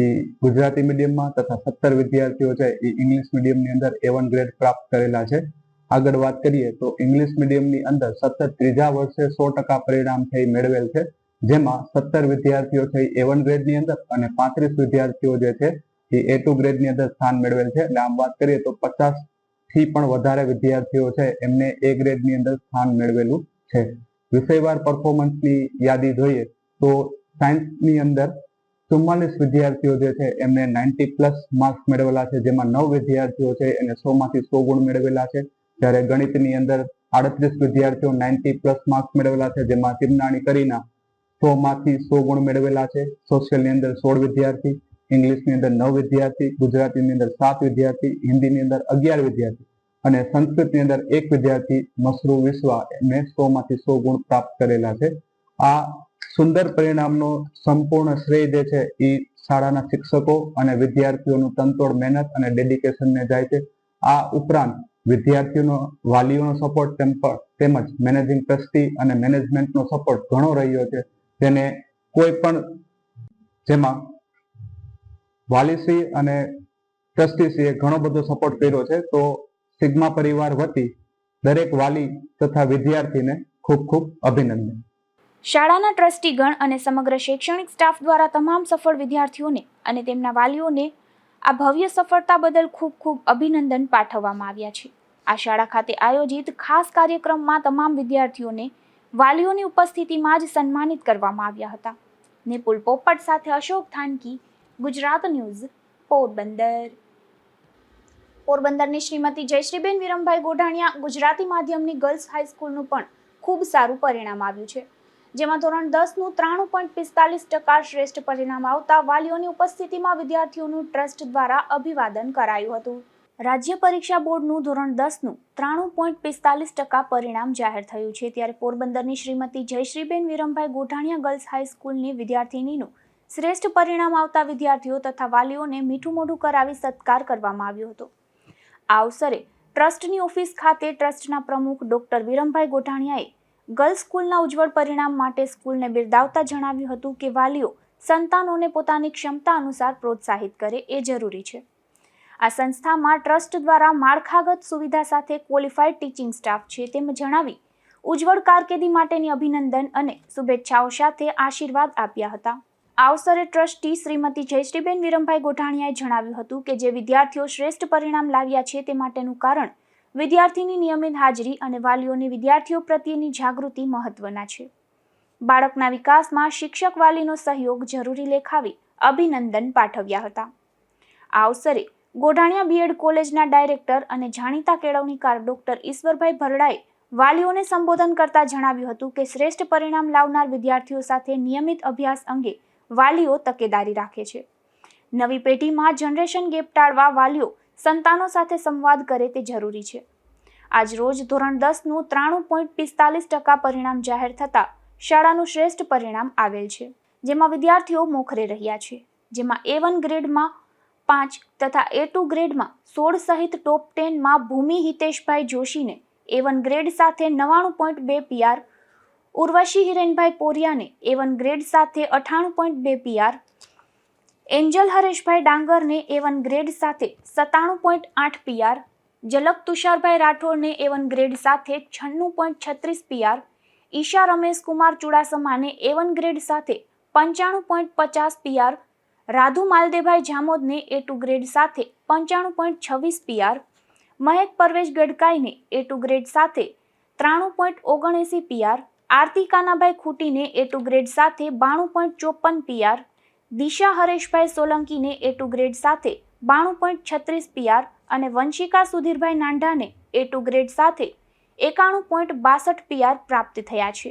એ ગુજરાતી મીડિયમમાં તથા 17 વિદ્યાર્થીઓ છે એ ઇંગ્લિશ મીડિયમની અંદર A1 ગ્રેડ પ્રાપ્ત કરેલા છે. આગળ વાત કરીએ તો ઇંગ્લિશ મીડિયમની અંદર સતત ત્રીજા વર્ષે 100% પરિણામ થઈ મેળવેલ છે, જેમાં 17 વિદ્યાર્થીઓ છે A1 ગ્રેડની અંદર અને 35 વિદ્યાર્થીઓ જે છે એ A2 ગ્રેડની અંદર સ્થાન મેળવેલ છે. એટલે આમ વાત કરીએ તો 50થી પણ વધારે વિદ્યાર્થીઓ છે એમને A ગ્રેડની અંદર સ્થાન મેળવેલું છે. વિષયવાર પરફોર્મન્સની યાદી જોઈએ તો સાયન્સની અંદર 44 વિદ્યાર્થીઓ જે છે એમને 90+ માર્ક્સ મેળવેલા છે, જેમાં 9 વિદ્યાર્થીઓ છે એને 100માંથી 100 ગુણ મેળવેલા છે. જ્યારે ગણિતની અંદર 38 વિદ્યાર્થીઓ 90+ માર્ક્સ મેળવેલા છે, જેમાં તિમનાણી કરીના 100માંથી 100 ગુણ મેળવેલા છે. સોશિયલની અંદર 16 વિદ્યાર્થી, ઇંગ્લિશની અંદર 9 વિદ્યાર્થી, ગુજરાતીની અંદર 7 વિદ્યાર્થી, હિન્દીની અંદર 11 વિદ્યાર્થી અને સંસ્કૃતની અંદર 1 વિદ્યાર્થી મસરૂ વિશ્વા એમને 100માંથી 100 ગુણ પ્રાપ્ત કરેલા છે. આ સુંદર પરિણામનો સંપૂર્ણ શ્રેય જે છે એ શાળાના શિક્ષકો અને વિદ્યાર્થીઓનું તનતોડ મહેનત અને ડેડિકેશનને જાય છે. આ ઉપરાંત વિદ્યાર્થીઓનો વાલીઓનો સપોર્ટ તેમજ મેનેજિંગ ટ્રસ્ટી અને મેનેજમેન્ટનો સપોર્ટ ઘણો રહ્યો છે, તેને કોઈ પણ જેમાં વાલીશ્રી અને ટ્રસ્ટીશ્રીએ ઘણો બધો સપોર્ટ કર્યો છે. તો સિગ્મા પરિવાર વતી દરેક વાલી તથા વિદ્યાર્થીને ખૂબ ખૂબ અભિનંદન. શાળાના ટ્રસ્ટીગણ અને સમગ્ર શૈક્ષણિક સ્ટાફ દ્વારા તમામ સફળ વિદ્યાર્થીઓને અને તેમના વાલીઓને આ ભવ્ય સફળતા બદલ ખૂબ ખૂબ અભિનંદન પાઠવવામાં આવ્યા છે. આ શાળા ખાતે આયોજિત ખાસ કાર્યક્રમમાં તમામ વિદ્યાર્થીઓને વાલીઓની ઉપસ્થિતિમાં જ સન્માનિત કરવામાં આવ્યા હતા. નિપુલ પોપટ સાથે અશોક થાનકી, ગુજરાત ન્યૂઝ, પોરબંદર. પોરબંદરની શ્રીમતી જયશ્રીબેન વિરમભાઈ ગોઢાણીયા ગુજરાતી માધ્યમની ગર્લ્સ હાઈસ્કૂલનું પણ ખૂબ સારું પરિણામ આવ્યું છે, જેમાં ધોરણ 10નું 93.45% શ્રેષ્ઠ પરિણામ આવતા વાલીઓની ઉપસ્થિતિમાં વિદ્યાર્થીઓનું ટ્રસ્ટ દ્વારા અભિવાદન કરાયું હતું. રાજ્ય પરીક્ષા બોર્ડનું ધોરણ 10નું 93.45% પરિણામ જાહેર થયું છે, ત્યારે પોરબંદરની શ્રીમતી જયશ્રીબેન વિરમભાઈ ગોઢાણીયા ગર્લ્સ હાઈસ્કૂલની વિદ્યાર્થીનીનું શ્રેષ્ઠ પરિણામ આવતા વિદ્યાર્થીઓ તથા વાલીઓને મીઠું મોઢું કરાવી સત્કાર કરવામાં આવ્યો હતો. આ અવસરે ટ્રસ્ટની ઓફિસ ખાતે ટ્રસ્ટના પ્રમુખ ડોક્ટર વિરમભાઈ ગોઢાણીયાએ ગર્લ્સ સ્કૂલના ઉજ્જવળ પરિણામ માટે સ્કૂલને બિરદાવતા જણાવ્યું હતું કે વાલીઓ સંતાનોને પોતાની ક્ષમતા અનુસાર પ્રોત્સાહિત કરે એ જરૂરી છે. આ સંસ્થામાં ટ્રસ્ટ દ્વારા માળખાગત સુવિધા સાથે ક્વોલિફાઈડ ટીચિંગ સ્ટાફ છે તેમ જણાવી ઉજ્જવળ કારકિર્દી માટેની અભિનંદન અને શુભેચ્છાઓ સાથે આશીર્વાદ આપ્યા હતા. આ અવસરે ટ્રસ્ટી શ્રીમતી જયશ્રીબેન વિરમભાઈ ગોઢાણીયાએ જણાવ્યું હતું કે જે વિદ્યાર્થીઓ શ્રેષ્ઠ પરિણામ લાવ્યા છે તે માટેનું કારણ વિદ્યાર્થીની નિયમિત હાજરી અને વાલીઓની વિદ્યાર્થીઓ પ્રત્યેની જાગૃતિ મહત્વના છે. બાળકના વિકાસમાં શિક્ષક વાલીનો સહયોગ જરૂરી લેખાવી અભિનંદન પાઠવ્યા હતા. આ અવસરે ગોઢાણીયા બીએડ કોલેજના ડાયરેક્ટર અને જાણીતા કેળવણીકાર ડોક્ટર ઈશ્વરભાઈ ભરડાએ વાલીઓને સંબોધન કરતા જણાવ્યું હતું કે શ્રેષ્ઠ પરિણામ લાવનાર વિદ્યાર્થીઓ સાથે નિયમિત અભ્યાસ અંગે વાલીઓ તકેદારી રાખે છે. નવી પેઢીમાં જનરેશન ગેપ ટાળવા વાલીઓ સંતાનો સાથે સંવાદ કરે તે જરૂરી છે. આજ રોજ ધોરણ 10નું 93.45% પરિણામ જાહેર થતા શાળાનું શ્રેષ્ઠ પરિણામ આવેલ છે, જેમાં વિદ્યાર્થીઓ મોખરે રહ્યા છે. જેમાં A1 ગ્રેડમાં 5 તથા A2 ગ્રેડમાં 16 સહિત ટોપ 10માં ભૂમિ હિતેશભાઈ જોશીને A1 ગ્રેડ સાથે 99.2 PR, ઉર્વશી હિરેનભાઈ પોરિયાને A1 ગ્રેડ સાથે 98.2 PR, એન્જલ હરેશભાઈ ડાંગરને A1 ગ્રેડ સાથે 97.8 PR, ઝલક તુષારભાઈ રાઠોડને A1 ગ્રેડ સાથે 96.36 PR, ઈશા રમેશ કુમાર ચુડાસમાને A1 ગ્રેડ સાથે 95.50 PR, રાધુ માલદેભાઈ જામોદને A2 ગ્રેડ સાથે 95.26 PR, મહેક પરવેશ ગડકાઈને A2 ગ્રેડ સાથે 93.79 PR, આરતી કાનાભાઈ ખૂટીને A2 ગ્રેડ સાથે 92.54 PR, દિશા હરેશભાઈ સોલંકીને A2 ગ્રેડ સાથે 92.36 PR અને વંશિકા સુધીરભાઈ નાંઢાને A2 ગ્રેડ સાથે 91.62 PR પ્રાપ્ત થયા છે.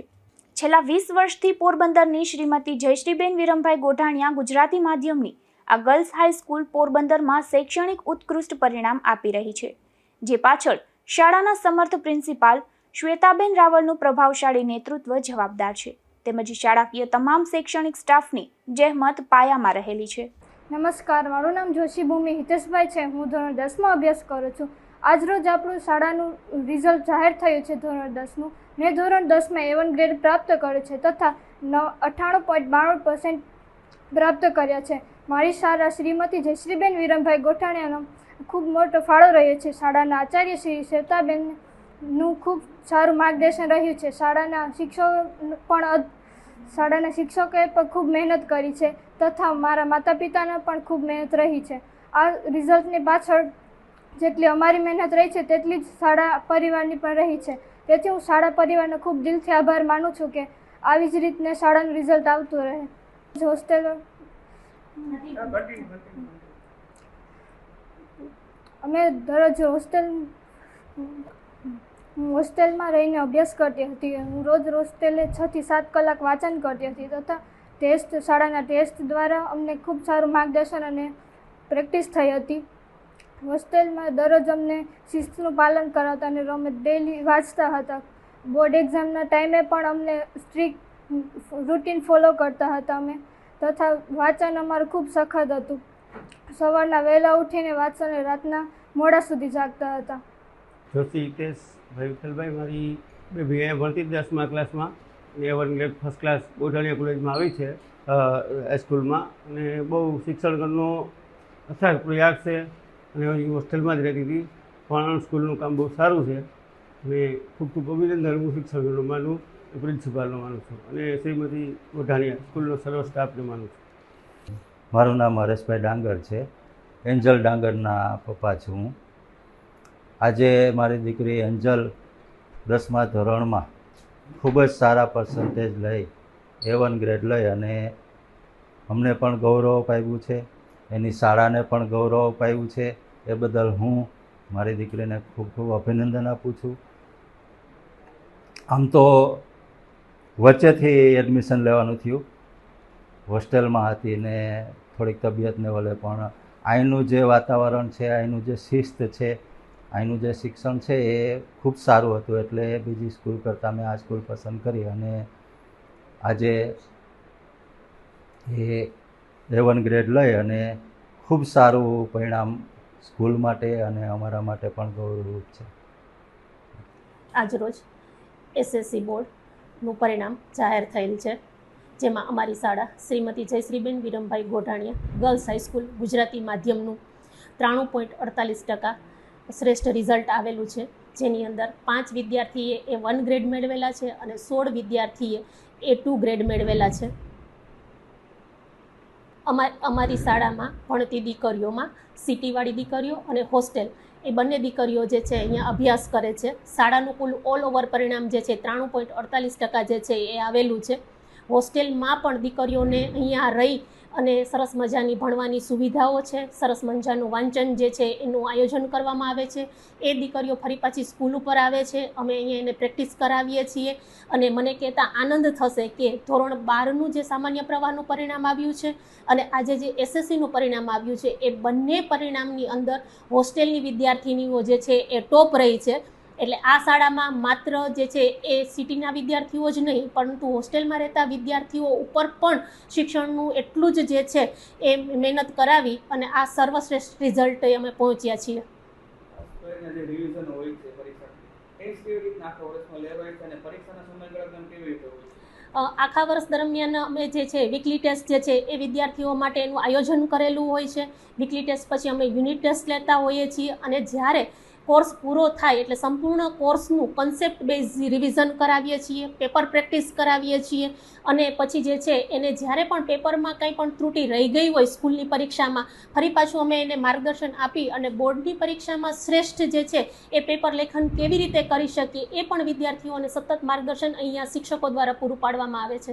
છેલ્લા 20 વર્ષથી પોરબંદરની શ્રીમતી જયશ્રીબેન વિરમભાઈ ગોઢાણીયા ગુજરાતી માધ્યમની આ ગર્લ્સ હાઈસ્કૂલ પોરબંદરમાં શૈક્ષણિક ઉત્કૃષ્ટ પરિણામ આપી રહી છે, જે પાછળ શાળાના સમર્થ પ્રિન્સિપાલ શ્વેતાબેન રાવલનું પ્રભાવશાળી નેતૃત્વ જવાબદાર છે, તેમજ શાળાકીય તમામ શૈક્ષણિક સ્ટાફની જહેમત પાયામાં રહેલી છે. નમસ્કાર, મારું નામ જોશી ભૂમિ હિતેશભાઈ છે. હું ધોરણ 10માં અભ્યાસ કરું છું. આજરોજ આપણું શાળાનું રિઝલ્ટ જાહેર થયું છે ધોરણ 10નું. મેં ધોરણ 10માં A1 ગ્રેડ પ્રાપ્ત કર્યો છે તથા 98.92% પ્રાપ્ત કર્યા છે. મારી શાળા શ્રીમતી જયશ્રીબેન વિરમભાઈ ગોઠાણીયાનો ખૂબ મોટો ફાળો રહ્યો છે. શાળાના આચાર્ય શ્રી શ્વેતાબેનનું ખૂબ સારું માર્ગદર્શન રહ્યું છે. શાળાના શિક્ષકોએ પણ ખૂબ મહેનત કરી છે તથા મારા માતા પિતાને પણ ખૂબ મહેનત રહી છે. આ રિઝલ્ટની પાછળ જેટલી અમારી મહેનત રહી છે તેટલી જ શાળા પરિવારની પણ રહી છે. તેથી હું શાળા પરિવારનો ખૂબ દિલથી આભાર માનું છું કે આવી જ રીતને શાળાનું રિઝલ્ટ આવતું રહે. અમે દરરોજ હોસ્ટેલમાં રહીને અભ્યાસ કરતી હતી. હું રોજ હોસ્ટેલે 6 થી 7 કલાક વાંચન કરતી હતી તથા શાળાના ટેસ્ટ દ્વારા અમને ખૂબ સારું માર્ગદર્શન અને પ્રેક્ટિસ થઈ હતી. હોસ્ટેલમાં દરરોજ અમને શિસ્તનું પાલન કરાવતા અને રમત ડેલી વાંચતા હતા. બોર્ડ એક્ઝામના ટાઈમે પણ અમને સ્ટ્રિક્ટ રૂટીન ફોલો કરતા હતા અમે તથા વાંચન અમારું ખૂબ સખત હતું. સવારના વહેલા ઉઠીને વાંચો અને રાતના મોડા સુધી જાગતા હતા. જોશી હિતેશભાઈ વિઠ્ઠલભાઈ, મારી બેબી અહીંયા ભણતી 10મા ક્લાસમાં A1 grade first class Godhaniya કોલેજમાં આવી છે હાઈસ્કૂલમાં, અને બહુ શિક્ષણનો અથાગ પ્રયાસ છે અને હોસ્ટેલમાં જ રહેતી હતી. પણ સ્કૂલનું કામ બહુ સારું છે અને ખૂબ ખૂબ અભિનંદન હું શિક્ષકોનો માનું, પ્રિન્સિપાલનો માનું છું અને શ્રીમતી ગોઢાણીયા સ્કૂલનો સર્વ સ્ટાફને માનું છું. મારું નામ હરેશભાઈ ડાંગર છે. એન્જલ ડાંગરના પપ્પા છું હું. આજે મારી દીકરી એન્જલ 10મા ધોરણમાં ખૂબ જ સારા પર્સન્ટેજ લઈ A1 ગ્રેડ લઈ અને અમને પણ ગૌરવ અપાવ્યું છે, એની શાળાને પણ ગૌરવ અપાવ્યું છે. એ બદલ હું મારી દીકરીને ખૂબ ખૂબ અભિનંદન આપું છું. આમ તો વચ્ચેથી એડમિશન લેવાનું થયું, હોસ્ટેલમાં હતી ને થોડીક તબિયતને વલે, પણ અહીંનું જે વાતાવરણ છે, અહીંનું જે શિસ્ત છે, અહીંનું જે શિક્ષણ છે એ ખૂબ સારું હતું, એટલે બીજી સ્કૂલ કરતાં મેં આ સ્કૂલ પસંદ કરી અને આજે એ A1 ગ્રેડ લઈ અને ખૂબ સારું પરિણામ સ્કૂલ માટે અને અમારા માટે પણ ગૌરવરૂપ છે. આજરોજ SSC બોર્ડનું પરિણામ જાહેર થયેલ છે, જેમાં અમારી શાળા શ્રીમતી જયશ્રીબેન વિરમભાઈ ગોઢાણીયા ગર્લ્સ હાઈસ્કૂલ ગુજરાતી માધ્યમનું 93.48% શ્રેષ્ઠ રિઝલ્ટ આવેલું છે, જેની અંદર 5 વિદ્યાર્થીએ A1 ગ્રેડ મેળવેલા છે અને 16 વિદ્યાર્થીએ A2 ગ્રેડ મેળવેલા છે. અમારી શાળામાં ભણતી દીકરીઓમાં સિટીવાળી દીકરીઓ અને હોસ્ટેલ એ બંને દીકરીઓ જે છે અહીંયા અભ્યાસ કરે છે. શાળાનું કુલ ઓલ ઓવર પરિણામ જે છે 93.48% જે છે એ આવેલું છે. હોસ્ટેલમાં પણ દીકરીઓને અહીંયા રહી અને સરસ મજાની ભણવાની સુવિધાઓ છે, સરસ મજાનું વાંચન જે છે એનું આયોજન કરવામાં આવે છે. એ દીકરીઓ ફરી પાછી સ્કૂલ ઉપર આવે છે, અમે અહીંયા એને પ્રેક્ટિસ કરાવીએ છીએ. અને મને કહેતા આનંદ થશે કે ધોરણ 12નું જે સામાન્ય પ્રવાહનું પરિણામ આવ્યું છે અને આજે જે SSCનું પરિણામ આવ્યું છે એ બંને પરિણામની અંદર હોસ્ટેલની વિદ્યાર્થીનીઓ જે છે એ ટોપ રહી છે. એટલે આ શાળામાં માત્ર જે છે એ સિટીના વિદ્યાર્થીઓ જ નહીં પરંતુ હોસ્ટેલમાં રહેતા વિદ્યાર્થીઓ ઉપર પણ શિક્ષણનું એટલું જ જે છે એ મહેનત કરાવી અને આ સર્વશ્રેષ્ઠ રિઝલ્ટ અમે પહોંચ્યા છીએ. આખા વર્ષ દરમિયાન અમે જે છે વીકલી ટેસ્ટ જે છે એ વિદ્યાર્થીઓ માટે એનું આયોજન કરેલું હોય છે. વીકલી ટેસ્ટ પછી અમે યુનિટ ટેસ્ટ લેતા હોઈએ છીએ અને જ્યારે કોર્સ પૂરો થાય એટલે સંપૂર્ણ કોર્સનું કન્સેપ્ટ બેઝ રિવિઝન કરાવીએ છીએ, પેપર પ્રેક્ટિસ કરાવીએ છીએ અને પછી જે છે એને જ્યારે પણ પેપરમાં કંઈ પણ ત્રુટિ રહી ગઈ હોય સ્કૂલની પરીક્ષામાં ફરી પાછું અમે એને માર્ગદર્શન આપી અને બોર્ડની પરીક્ષામાં શ્રેષ્ઠ જે છે એ પેપર લેખન કેવી રીતે કરી શકીએ એ પણ વિદ્યાર્થીઓને સતત માર્ગદર્શન અહીંયા શિક્ષકો દ્વારા પૂરું પાડવામાં આવે છે.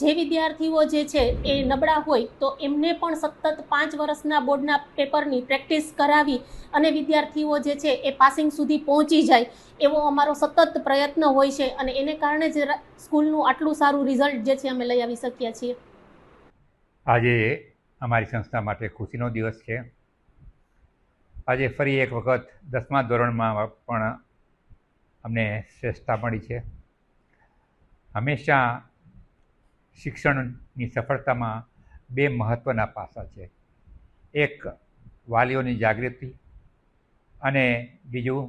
જે વિદ્યાર્થીઓ જે છે એ નબળા હોય તો એમને પણ સતત 5 વર્ષના બોર્ડના પેપરની પ્રેક્ટિસ કરાવી અને વિદ્યાર્થીઓ જે છે એ પાસિંગ સુધી પહોંચી જાય એવો અમારો સતત પ્રયત્ન હોય છે અને એને કારણે જ સ્કૂલનું આટલું સારું રિઝલ્ટ જે છે અમે લઈ આવી શક્યા છીએ. આજે અમારી સંસ્થા માટે ખુશીનો દિવસ છે. આજે ફરી એક વખત 10મા ધોરણમાં પણ અમને શ્રેષ્ઠતા મળી છે. હંમેશા શિક્ષણની સફળતામાં 2 મહત્ત્વના પાસા છે. એક વાલીઓની જાગૃતિ અને બીજું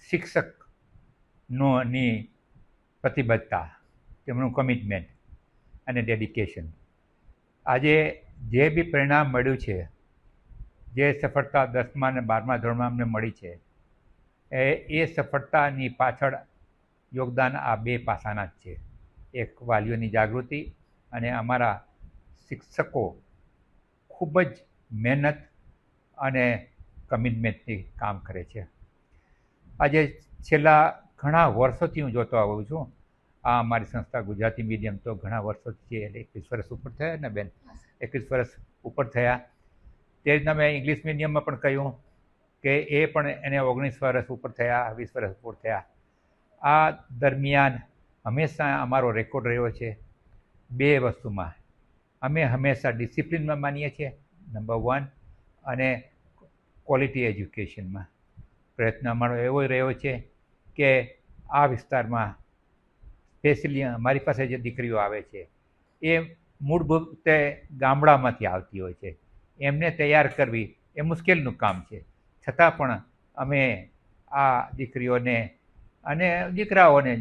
શિક્ષકની પ્રતિબદ્ધતા, તેમનું કમિટમેન્ટ અને ડેડિકેશન. આજે જે બી પરિણામ મળ્યું છે, જે સફળતા 10મા અને 12મા ધોરણમાં અમને મળી છે એ સફળતાની પાછળ યોગદાન આ 2 પાસાના જ છે. એક વાલીઓની જાગૃતિ અને અમારા શિક્ષકો ખૂબ જ મહેનત અને કમિટમેન્ટથી કામ કરે છે. આજે છેલ્લા ઘણા વર્ષોથી હું જોતો આવું છું. આ અમારી સંસ્થા ગુજરાતી મીડિયમ તો ઘણા વર્ષોથી છે, એટલે 21 વર્ષ ઉપર થયા ને બેન, 21 વર્ષ ઉપર થયા. તે રીતના મેં ઇંગ્લિશ મીડિયમમાં પણ કહ્યું કે એ પણ એને 19 વર્ષ ઉપર થયા, 20 વર્ષ ઉપર થયા. આ દરમિયાન હંમેશા અમારો રેકોર્ડ રહ્યો છે 2 વસ્તુમાં. અમે હંમેશા ડિસિપ્લિનમાં માનીએ છીએ નંબર 1 અને ક્વોલિટી એજ્યુકેશનમાં. પ્રયત્ન અમારો એવો રહ્યો છે કે આ વિસ્તારમાં સ્પેશિયલી અમારી પાસે જે દીકરીઓ આવે છે એ મૂળભૂત ગામડામાંથી આવતી હોય છે. એમને તૈયાર કરવી એ મુશ્કેલનું કામ છે. છતાં પણ અમે આ દીકરીઓને અને દીકરાઓને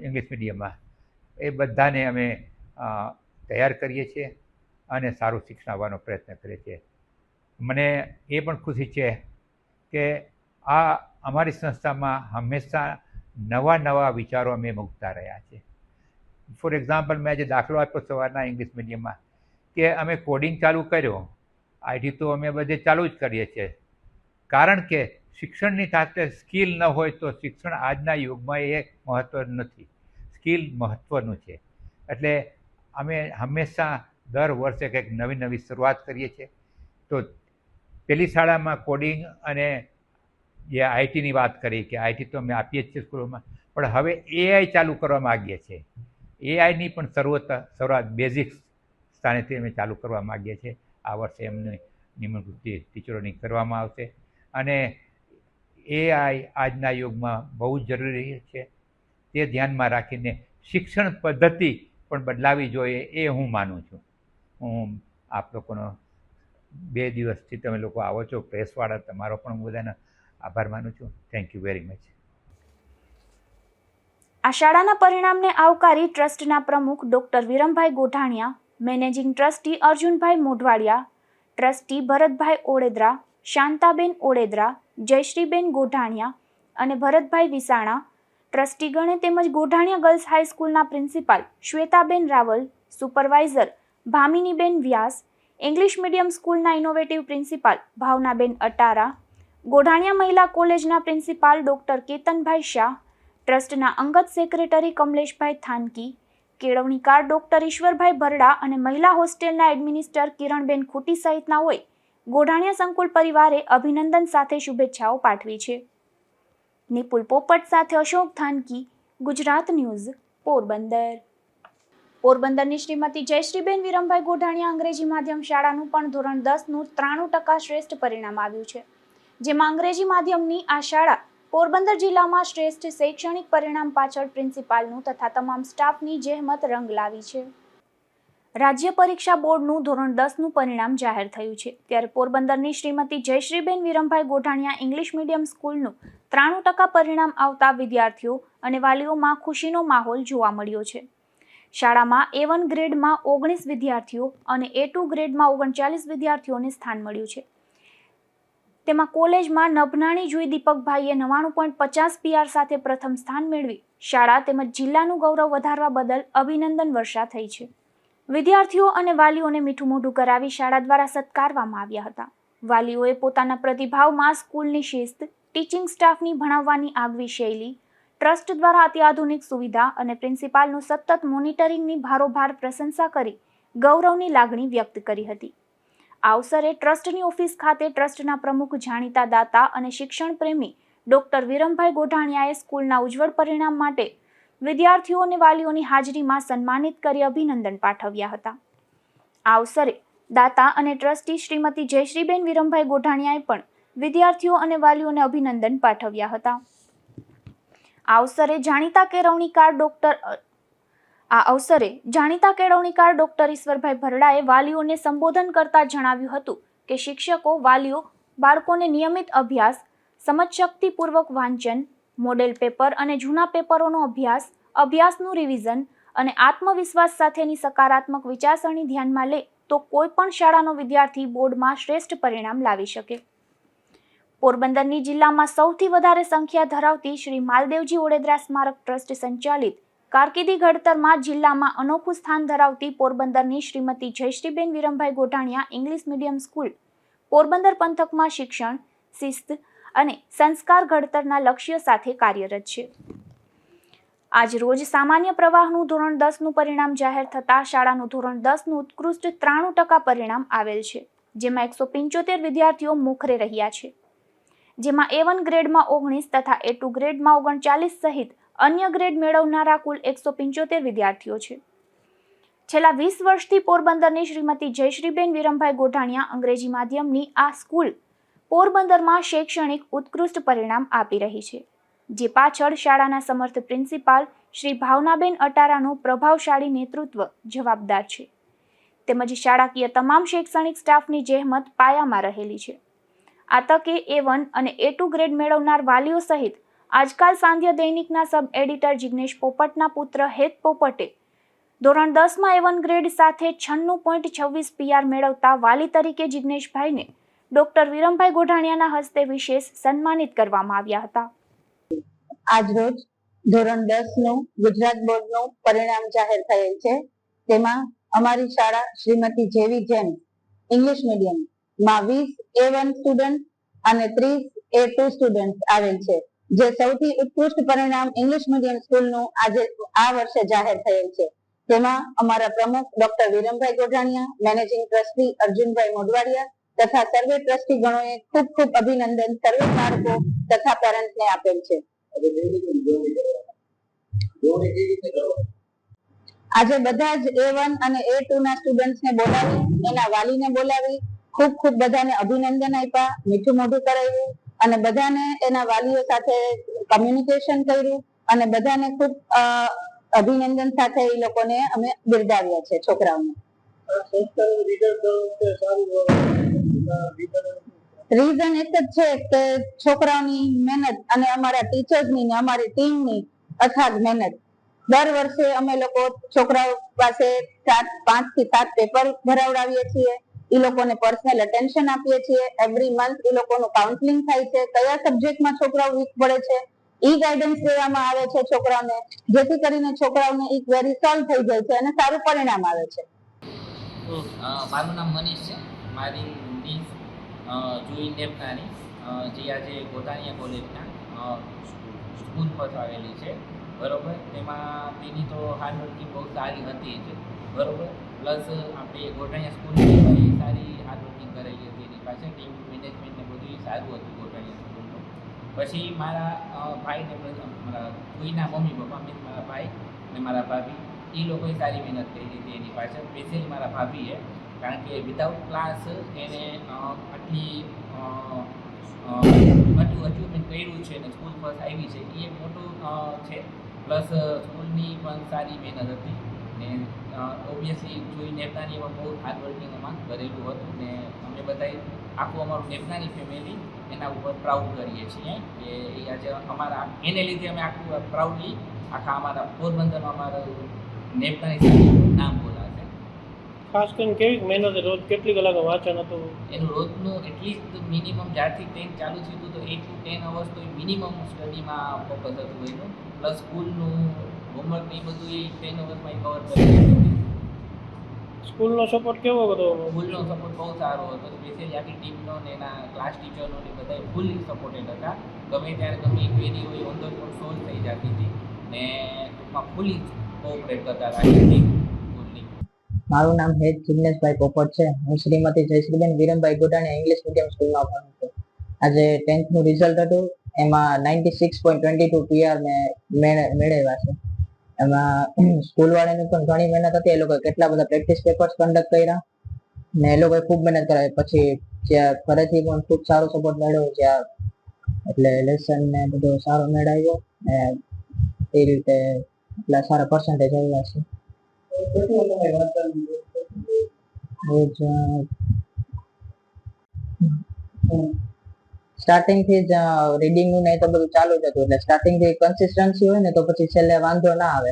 ઇંગ્લિશ મીડિયમમાં એ બધાને અમે તૈયાર કરીએ છીએ અને સારું શિક્ષણ આપવાનો પ્રયત્ન કરીએ છીએ. મને એ પણ ખુશી છે કે આ અમારી સંસ્થામાં હંમેશા નવા વિચારો અમે મૂકતા રહ્યા છીએ. ફોર એક્ઝામ્પલ, મેં જે દાખલો આપ્યો સવારના ઇંગ્લિશ મીડિયમમાં કે અમે કોડિંગ ચાલુ કર્યો, IT તો અમે બધે ચાલુ જ કરીએ છીએ. કારણ કે શિક્ષણની સાથે સ્કિલ ન હોય તો શિક્ષણ આજના યુગમાં એ મહત્ત્વ નથી. સ્કિલ મહત્ત્વનું છે. એટલે અમે હંમેશા દર વર્ષે કંઈક નવી શરૂઆત કરીએ છીએ. તો પહેલી શાળામાં કોડિંગ અને જે IT વાત કરી કે IT તો અમે આપીએ જ છીએ સ્કૂલોમાં, પણ હવે AI ચાલુ કરવા માગીએ છીએ. AIની પણ શરૂઆત બેઝિક સ્થાનેથી અમે ચાલુ કરવા માગીએ છીએ. આ વર્ષે એમની નિમણૂક ટીચરોની કરવામાં આવશે અને AI આજના યુગમાં બહુ જ જરૂરી છે. તે ધ્યાનમાં રાખીને શિક્ષણ પદ્ધતિ પણ બદલાવી જોઈએ એ હું માનું છું. હું આપ લોકોનો 2 દિવસથી તમે લોકો આવો છો પ્રેસવાળા, તમારો પણ બધાનો આભાર માનું છું. Thank you very much. આ શાળાના પરિણામને આવકારી ટ્રસ્ટના પ્રમુખ doctor Virambhai Godhaniya, managing trustee Arjunbhai Modhwadiya, trustee Bharatbhai Odedara, Shantaben Odedara, Jayshreeben Godhaniya અને ભરતભાઈ વિસાણા, ટ્રસ્ટીગણે તેમજ ગોઢાણીયા ગર્લ્સ હાઈસ્કૂલના principal Shvetaben Raval, supervisor Bhaminiben Vyas, English medium સ્કૂલના ઇનોવેટિવ પ્રિન્સિપાલ ભાવનાબેન અટારા, ગોઢાણીયા મહિલા કોલેજના પ્રિન્સિપાલ ડોક્ટર કેતનભાઈ શાહ, ટ્રસ્ટના અંગત સેક્રેટરી કમલેશભાઈ થાનકી, કેળવણીકાર ડોક્ટર ઈશ્વરભાઈ ભરડા અને મહિલા હોસ્ટેલના એડમિનિસ્ટર કિરણબેન ખૂટી સહિતનાઓએ ગોઢાણીયા સંકુલ પરિવારે અભિનંદન સાથે શુભેચ્છાઓ પાઠવી છે. નિપુલ પોપટ સાથે અશોક થાનકી, ગુજરાત ન્યૂઝ, પોરબંદર. પોરબંદરની શ્રીમતી જયશ્રીબેન વિરમભાઈ ગોઢાણીયા અંગ્રેજી માધ્યમ શાળાનું પણ ધોરણ 10નું 93% શ્રેષ્ઠ પરિણામ આવ્યું છે, જેમાં અંગ્રેજી માધ્યમની આ શાળા પોરબંદર જિલ્લામાં શ્રેષ્ઠ શૈક્ષણિક પરિણામ પાછળ પ્રિન્સિપાલનું તથા તમામ સ્ટાફની જહેમત રંગ લાવી છે. રાજ્ય પરીક્ષા બોર્ડનું ધોરણ 10નું પરિણામ જાહેર થયું છે, ત્યારે પોરબંદરની શ્રીમતી જયશ્રીબેન વિરમભાઈ ગોઢાણીયા ઇંગ્લિશ મીડિયમ સ્કૂલનું 93% પરિણામ આવતા વિદ્યાર્થીઓ અને વાલીઓમાં ખુશીનો માહોલ જોવા મળ્યો છે. શાળામાં A1 ગ્રેડમાં 19 વિદ્યાર્થીઓ અને A2 ગ્રેડમાં 39 વિદ્યાર્થીઓને સ્થાન મળ્યું છે. તેમાં કોલેજમાં નભનાણી જુઈ દીપકભાઈએ 99.50 PR સાથે પ્રથમ સ્થાન મેળવી શાળા તેમજ જિલ્લાનું ગૌરવ વધારવા બદલ અભિનંદન વર્ષા થઈ છે. વિદ્યાર્થીઓ અને વાલીઓને મીઠું મોઢું કરાવી શાળા દ્વારા સત્કારવામાં આવ્યા હતા. વાલીઓએ પોતાના પ્રતિભાવમાં સ્કૂલની શિસ્ત, ટીચિંગ સ્ટાફની ભણાવવાની આગવી શૈલી, ટ્રસ્ટ દ્વારા અત્યાધુનિક સુવિધા અને પ્રિન્સિપાલનું સતત મોનિટરિંગની ભારોભાર પ્રશંસા કરી ગૌરવની લાગણી વ્યક્ત કરી હતી. આ અવસરે ટ્રસ્ટની ઓફિસ ખાતે ટ્રસ્ટના પ્રમુખ, જાણીતા દાતા અને શિક્ષણ પ્રેમી ડોક્ટર વિરમભાઈ ગોઢાણીયાએ સ્કૂલના ઉજ્જવળ પરિણામ માટે વિદ્યાર્થીઓ અને વાલીઓની હાજરીમાં સન્માનિત કરી અભિનંદન પાઠવ્યા હતા. આ અવસરે દાતા અને ટ્રસ્ટી શ્રીમતી જયશ્રીબેન વિરમભાઈ ગોઢાણીયાએ પણ વિદ્યાર્થીઓ અને વાલીઓને અભિનંદન પાઠવ્યા હતા. આ અવસરે જાણીતા કેળવણીકાર ડોક્ટર ઈશ્વરભાઈ ભરડાએ વાલીઓને સંબોધન કરતા જણાવ્યું હતું કે શિક્ષકો, વાલીઓ બાળકોને નિયમિત અભ્યાસ, સમજશક્તિપૂર્વક વાંચન, મોડેલ પેપર અને જૂના પેપરોનો અભ્યાસનું રિવિઝન અને આત્મવિશ્વાસ સાથેની સકારાત્મક વિચારસરણી ધ્યાનમાં લે તો કોઈ પણ શાળાનો વિદ્યાર્થી બોર્ડમાં શ્રેષ્ઠ પરિણામ લાવી શકે. પોરબંદરની જિલ્લામાં સૌથી વધારે સંખ્યા ધરાવતી શ્રી માલદેવજી ઓડેદરા સ્મારક ટ્રસ્ટ સંચાલિત કારકિર્દી ઘડતરમાં જિલ્લામાં અનોખું સ્થાન ધરાવતી પોરબંદરની Shrimati Jayshreeben Virambhai Godhaniya English medium school Porbandar પંથકમાં શિક્ષણ, શિસ્ત અને સંસ્કાર ઘડતરના લક્ષ્ય સાથે કાર્યરત છે. આજ રોજ સામાન્ય પ્રવાહનું ધોરણ 10નું પરિણામ જાહેર થતાં શાળાનું ધોરણ 10નું ઉત્કૃષ્ટ 93% પરિણામ આવેલ છે, જેમાં 175 વિદ્યાર્થીઓ મોખરે રહ્યા છે, જેમાં A1 ગ્રેડમાં 19 તથા A2 ગ્રેડમાં 39 સહિત અન્ય ગ્રેડ મેળવનારા કુલ 175 વિદ્યાર્થીઓ છે. છેલ્લા 20 વર્ષથી પોરબંદરની શ્રીમતી જયશ્રીબેન વિરમભાઈ ગોઢાણીયા અંગ્રેજી માધ્યમની આ સ્કૂલ પોરબંદરમાં શૈક્ષણિક ઉત્કૃષ્ટ પરિણામ આપી રહી છે, જે પાછળ શાળાના સમર્થ પ્રિન્સિપાલ શ્રી ભાવનાબેન અટારાનું પ્રભાવશાળી નેતૃત્વ જવાબદાર છે, તેમજ શાળાકીય તમામ શૈક્ષણિક સ્ટાફની જહેમત પાયામાં રહેલી છે. આ તકે A1 અને A2 ગ્રેડ મેળવનાર વાલીઓ સહિત આજકાલ સાંધ્ય દૈનિકના સબ એડિટર જિગ્નેશ પોપટના પુત્ર હેત પોપટે ધોરણ 10માં A1 ગ્રેડ સાથે 96.26 PR મેળવતા વાલી તરીકે જિગ્નેશભાઈને ડોક્ટર વિરમભાઈ ગોઢાણીયાના હસ્તે વિશેષ સન્માનિત કરવામાં આવ્યા હતા. આજરોજ ધોરણ 10નું ગુજરાત બોર્ડનું પરિણામ જાહેર થયેલ છે. તેમાં અમારી શાળા શ્રીમતી જેવી જૈન ઇંગ્લિશ મીડિયમમાં 20 A1 સ્ટુડન્ટ અને 30 A2 સ્ટુડન્ટ આવેલ છે, જે સૌથી ઉત્કૃષ્ટ પરિણામ ઇંગ્લિશ મીડિયમ સ્કૂલનું આજે આ વર્ષે જાહેર થયેલ છે. તેમાં અમારા પ્રમુખ doctor Virambhai Godhaniya, managing trustee Arjunbhai Modhwadia તથા સર્વે ટ્રસ્ટી ગણોએ ખૂબ ખૂબ અભિનંદન સર્વે બાળકો તથા પેરેન્ટ્સને આપેલ છે. આજે બધા જ A1 અને A2 ના સ્ટુડન્ટ્સને બોલાવી, એના વાલીને બોલાવી ખૂબ ખૂબ બધાને અભિનંદન આપ્યા, મીઠું મોઢું કરાવ્યું અને બધાને એના વાલીઓ સાથે કમ્યુનિકેશન કર્યું અને બધાને ખૂબ અભિનંદન સાથે એ લોકોને અમે બિરદાવ્યા છે છોકરાઓને. રીઝન એક જ છે કે છોકરાઓની મહેનત અને અમારા ટીચર્સની ને અમારી ટીમની અથાગ મહેનત. દર વર્ષે અમે લોકો છોકરાઓ પાસે 5 થી 7 પેપર ભરાવડાવીએ છીએ, એ લોકોને પર્સનલ અટેન્શન આપીએ છીએ. એવરી મંથ એ લોકોનું કાઉન્સેલિંગ થાય છે, કયા સબ્જેક્ટમાં છોકરાઓ વીક પડે છે એ ગાઈડન્સ દેવામાં આવે છે છોકરાઓને, જેથી કરીને છોકરાઓને એક ક્વેરી સોલ્વ થઈ જાય છે અને સારું પરિણામ આવે છે. મારું નામ મનીષ છે. મારી મિસ જુઈ નેપનાની જે આજે ગોટાણીયા કોલેજના સ્કૂલ પર આવેલી છે, બરાબર. તેમાં તેની તો હાર્ડવર્કિંગ બહુ સારી હતી જ, બરાબર. પ્લસ આપણે ગોટાણીયા સ્કૂલની સારી હાર્ડવર્કિંગ કરેલી હતી એની પાસે, ટીમ મેનેજમેન્ટ ને બધું સારું હતું ગોટાણીયા સ્કૂલનું. પછી મારા ભાઈને મારા કોઈના મમ્મી પપ્પા મીન્સ મારા ભાઈ અને મારા ભાભી એ લોકોએ સારી મહેનત કરી હતી એની પાછળ, સ્પેશિયલી મારા ભાભીએ, કારણ કે વિધાઉટ ક્લાસ એને આટલી અચીવમેન્ટ કર્યું છે અને સ્કૂલ ફર્સ્ટ આવી છે એ મોટું છે. પ્લસ સ્કૂલની પણ સારી મહેનત હતી ને ઓબ્વિયસલી જોઈ નેપનાની એમાં બહુ હાર્ડવર્કિંગ એમાં કરેલું હતું ને અમે બધાએ આખું અમારું નેપનાની ફેમિલી એના ઉપર પ્રાઉડ કરીએ છીએ કે એ આજે અમારા એને લીધે અમે આખું પ્રાઉડલી આખા અમારા પોરબંદરમાં અમારું નેપનાની નામ બોલાશે. ખાસ કરીને કેવી મહેનત, રોજ કેટલી કલાક વાંચન હતું એનું? રોજનું એટલીસ્ટ મિનિમમ જ્યારથી 10 ચાલુ થયું હતું તો 8 to 10 અવર્સ તો મિનિમમ સ્ટડીમાં ફોકસ હતું એનું. પ્લસ સ્કૂલનું હોમવર્ક ને એ બધું એ 10 અવર્સમાં એ કવર કરી દીધું. સ્કૂલનો સપોર્ટ કેવો હતો? સ્કૂલનો સપોર્ટ બહુ સારો હતો, સ્પેશિયલી આખી ટીમનો ને એના ક્લાસ ટીચરનો ને બધા ફૂલી સપોર્ટેડ હતા. ગમે ત્યારે ગમે એ ક્વેરી હોય ઓન ધ સ્પોટ સોલ્વ થઈ જતી હતી ને ટૂંકમાં ફૂલી કોઓપરેટ કરતા હતા ટીમ સ્કૂલની. મારું નામ હેત જિગ્નેશભાઈ પોપટ છે. હું શ્રીમતી જયશ્રીબેન વિરમભાઈ ગોટાણીયા ઇંગ્લિશ મીડિયમ સ્કૂલમાં ભણું છું. આજે 10th નું રિઝલ્ટ હતું, એમાં 96.22 PR મેં મેળવ્યા છે. એમાં સ્કૂલવાળાની પણ ઘણી મહેનત હતી. એ લોકોએ કેટલા બધા પ્રેક્ટિસ પેપર્સ કન્ડક્ટ કર્યા ને એ લોકોએ ખૂબ મહેનત કરાવી. પછી જ્યાં ઘરેથી પણ ખૂબ સારો સપોર્ટ મળ્યો, જ્યાં એટલે લેસન ને બધો સારો મેળવ્યો ને એ રીતે એટલા સારા પર્સન્ટેજ આવ્યા છે. રોજ સ્ટાર્ટિંગ થી જ રીડિંગ નું ને તો બધું ચાલુ જ હતું, એટલે સ્ટાર્ટિંગ થી કન્સિસ્ટન્સી હોય ને તો પછી છેલ્લે વાંધો ના આવે.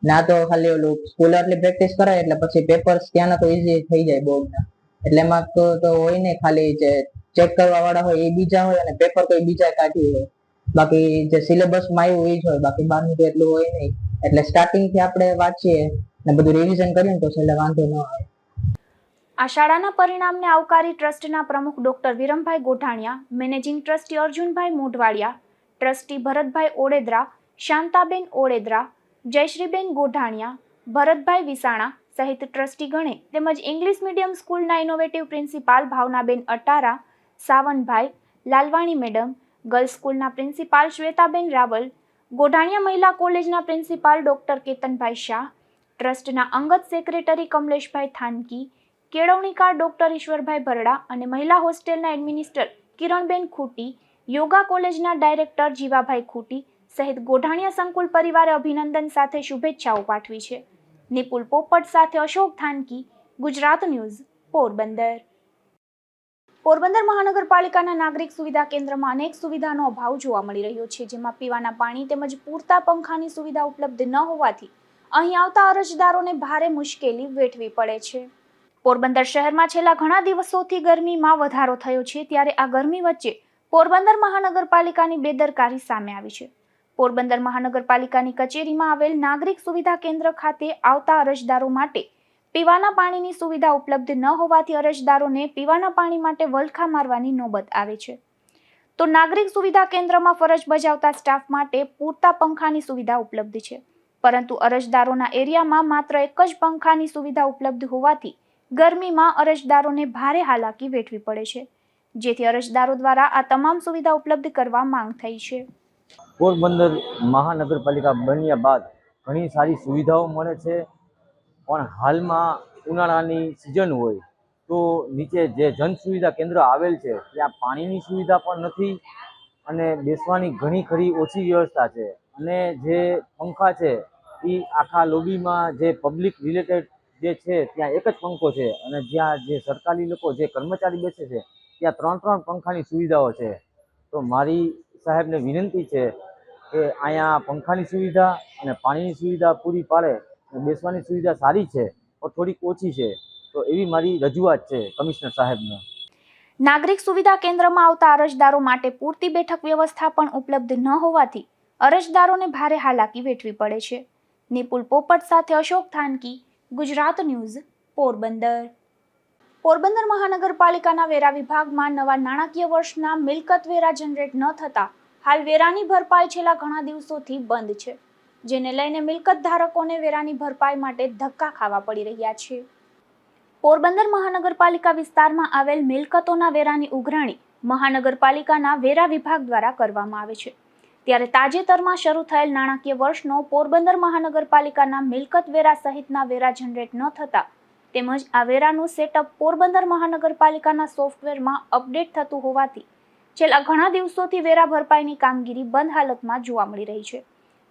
ના તો ખાલી ઓલું સ્કૂલ આટલી પ્રેક્ટિસ કરાય એટલે પછી પેપર્સ ત્યાંના તો ઈઝી થઈ જાય બોર્ડના. એટલે એમાં તો હોય ને ખાલી જે ચેક કરવા વાળા હોય એ બીજા હોય અને પેપર તો બીજા કાઢ્યું હોય. બાકી જે સિલેબસમાં આવ્યું એ જ હોય, બાકી બહારનું તો એટલું હોય નહીં. એટલે સ્ટાર્ટિંગ થી આપણે વાંચીએ ને બધું રિવિઝન કરીએ ને તો છેલ્લે વાંધો ન આવે. આ શાળાના પરિણામને આવકારી ટ્રસ્ટના પ્રમુખ doctor Virambhai Godhaniya, managing trustee Arjunbhai Modhwadiya, trustee Bharatbhai Odedara, Shantaben Odedara, Jayshreeben Godhaniya, Bharatbhai Visana સહિત ટ્રસ્ટીગણે તેમજ ઇંગ્લિશ મીડિયમ સ્કૂલના innovative principal Bhavnaben Atara, Savanbhai, Lalwani madam, girls સ્કૂલના પ્રિન્સિપાલ શ્વેતાબેન રાવલ, ગોઢાણીયા મહિલા કોલેજના પ્રિન્સિપાલ ડોક્ટર કેતનભાઈ શાહ, ટ્રસ્ટના અંગત સેક્રેટરી કમલેશભાઈ થાનકી, કેળવણીકાર ડોક્ટર ઈશ્વરભાઈ ભરડા અને મહિલા હોસ્ટેલના એડમિનિસ્ટર કિરણબેન ખૂટી, યોગા કોલેજના ડાયરેક્ટર જીવાભાઈ ખૂટી સહિત ગોઢાણીયા સંકુલ પરિવારે અભિનંદન સાથે શુભેચ્છાઓ પાઠવી છે. નિપુલ પોપટ સાથે અશોક થાનકી, ગુજરાત ન્યૂઝ, પોરબંદર. પોરબંદર મહાનગરપાલિકાના નાગરિક સુવિધા કેન્દ્રમાં અનેક સુવિધાનો અભાવ જોવા મળી રહ્યો છે, જેમાં પીવાના પાણી તેમજ પૂરતા પંખાની સુવિધા ઉપલબ્ધ ન હોવાથી અહીં આવતા અરજદારોને ભારે મુશ્કેલી વેઠવી પડે છે. પોરબંદર શહેરમાં છેલ્લા ઘણા દિવસોથી ગરમીમાં વધારો થયો છે, ત્યારે આ ગરમી વચ્ચે પોરબંદર મહાનગરપાલિકાની બેદરકારી સામે આવી છે. પોરબંદર મહાનગરપાલિકાની કચેરીમાં આવેલ નાગરિક સુવિધા કેન્દ્ર ખાતે આવતા અરજદારો માટે પીવાના પાણીની સુવિધા ઉપલબ્ધ ન હોવાથી અરજદારોને પીવાના પાણી માટે વલખા મારવાની નોબત આવે છે. તો નાગરિક સુવિધા કેન્દ્રમાં ફરજ બજાવતા સ્ટાફ માટે પૂરતા પંખાની સુવિધા ઉપલબ્ધ છે, પરંતુ અરજદારોના એરિયામાં માત્ર એક જ પંખાની સુવિધા ઉપલબ્ધ હોવાથી ગરમીમાં અરજદારોને ભારે હાલાકી વેઠવી પડે છે, જેથી અરજદારો દ્વારા આ તમામ સુવિધા ઉપલબ્ધ કરવા માંગ થઈ છે. પોરબંદર મહાનગરપાલિકા બન્યા બાદ ઘણી સારી સુવિધાઓ મળે છે, પણ હાલમાં ઉનાળાની સિઝન હોય તો નીચે જે જન સુવિધા કેન્દ્ર આવેલ છે ત્યાં પાણીની સુવિધા પણ નથી અને બેસવાની ઘણી ખરી ઓછી વ્યવસ્થા છે. અને જે પંખા છે એ આખા લોબીમાં જે પબ્લિક રિલેટેડ જે છે ત્યાં એક જ પંખો છે અને જ્યાં જે સરકારી લોકો જે કર્મચારી બેસે છે ત્યાં 3 પંખાની સુવિધાઓ છે. તો મારી સાહેબને વિનંતી છે કે અહીંયા પંખાની સુવિધા અને પાણીની સુવિધા પૂરી પાડે. બેસવાની સુવિધા સારી છે પણ થોડીક ઓછી છે, તો એવી મારી રજૂઆત છે કમિશનર સાહેબને. નાગરિક સુવિધા કેન્દ્રમાં આવતા અરજદારો માટે પૂરતી બેઠક વ્યવસ્થા પણ ઉપલબ્ધ ન હોવાથી અરજદારોને ભારે હાલાકી વેઠવી પડે છે. નિપુલ પોપટ સાથે અશોક થાનકી, ગુજરાત ન્યૂઝ, પોરબંદર. પોરબંદર મહાનગરપાલિકાના વેરા વિભાગમાં નવા નાણાકીય વર્ષના મિલકત વેરા જનરેટ ન થતા હાલ વેરાની ભરપાઈ છેલ્લા ઘણા દિવસોથી બંધ છે, જેને લઈને મિલકત ધારકોને વેરાની ભરપાઈ માટે ધક્કા ખાવા પડી રહ્યા છે. પોરબંદર મહાનગરપાલિકા વિસ્તારમાં આવેલ મિલકતોના વેરાની ઉઘરાણી મહાનગરપાલિકાના વેરા વિભાગ દ્વારા કરવામાં આવે છે. ત્યારે તાજેતરમાં શરૂ થયેલ નાણાકીય વર્ષનો પોરબંદર મહાનગરપાલિકાના મિલકત વેરા સહિતના વેરા જનરેટ ન થતા તેમજ આ વેરાનું સેટઅપ પોરબંદર મહાનગરપાલિકાના સોફ્ટવેરમાં અપડેટ થતું હોવાથી છેલ્લા ઘણા દિવસોથી વેરા ભરપાઈની કામગીરી બંધ હાલતમાં જોવા મળી રહી છે,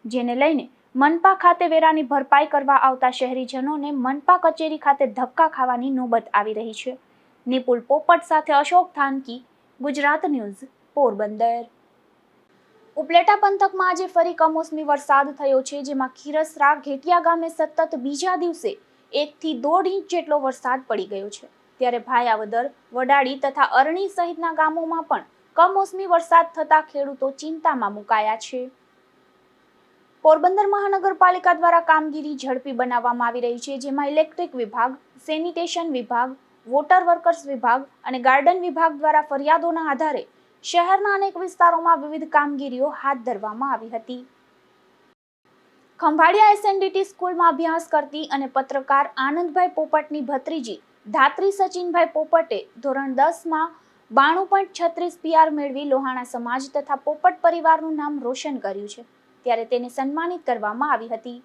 જેને લઈને મનપા ખાતે વેરાની ભરપાઈ કરવા આવતા શહેરીજનોને મનપા કચેરી ખાતે ધક્કા ખાવાની નોબત આવી રહી છે. નિપુલ પોપટ સાથે અશોક થાનકી, ગુજરાત ન્યૂઝ, પોરબંદર. ઉપલેટા પંથકમાં આજે ફરી કમોસમી વરસાદ થયો છે, જેમાં ખીરસરા ઘેટિયા ગામે સતત બીજા દિવસે 1 થી 1.5 ઇંચ જેટલો વરસાદ પડી ગયો છે. ત્યારે ભાયાવદર, વડાળી તથા અરણી સહિતના ગામોમાં પણ કમોસમી વરસાદ થતા ખેડૂતો ચિંતામાં મુકાયા છે. પોરબંદર મહાનગરપાલિકા દ્વારા કામગીરી ઝડપી બનાવવામાં આવી રહી છે, જેમાં ઇલેક્ટ્રિક વિભાગ, સેનિટેશન વિભાગ, વોટર વર્કર્સ વિભાગ અને ગાર્ડન વિભાગ દ્વારા ફરિયાદોના આધારે શહેરના અનેક વિસ્તારોમાં વિવિધ કામગીરીઓ હાથ ધરવામાં આવી હતી. ખંભાળિયા SNDT સ્કૂલમાં અભ્યાસ કરતી અને પત્રકાર આનંદભાઈ પોપટની ભત્રીજી ધાત્રી સચિનભાઈ પોપટે ધોરણ 10માં 92.36 PR મેળવી લોહાણા સમાજ તથા પોપટ પરિવારનું નામ રોશન કર્યું છે. ત્યારે તેને સન્માનિત કરવામાં આવી હતી.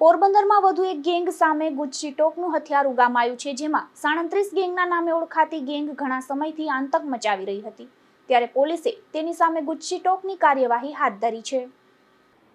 પોરબંદરમાં વધુ એક ગેંગ સામે ગુજસી ટોકનું હથિયાર ઉગામાયું છે, જેમાં 37 ગેંગના નામે ઓળખાતી ગેંગ ઘણા સમયથી આતંક મચાવી રહી હતી. ત્યારે પોલીસે તેની સામે ગુજસી ટોકની કાર્યવાહી હાથ ધરી છે.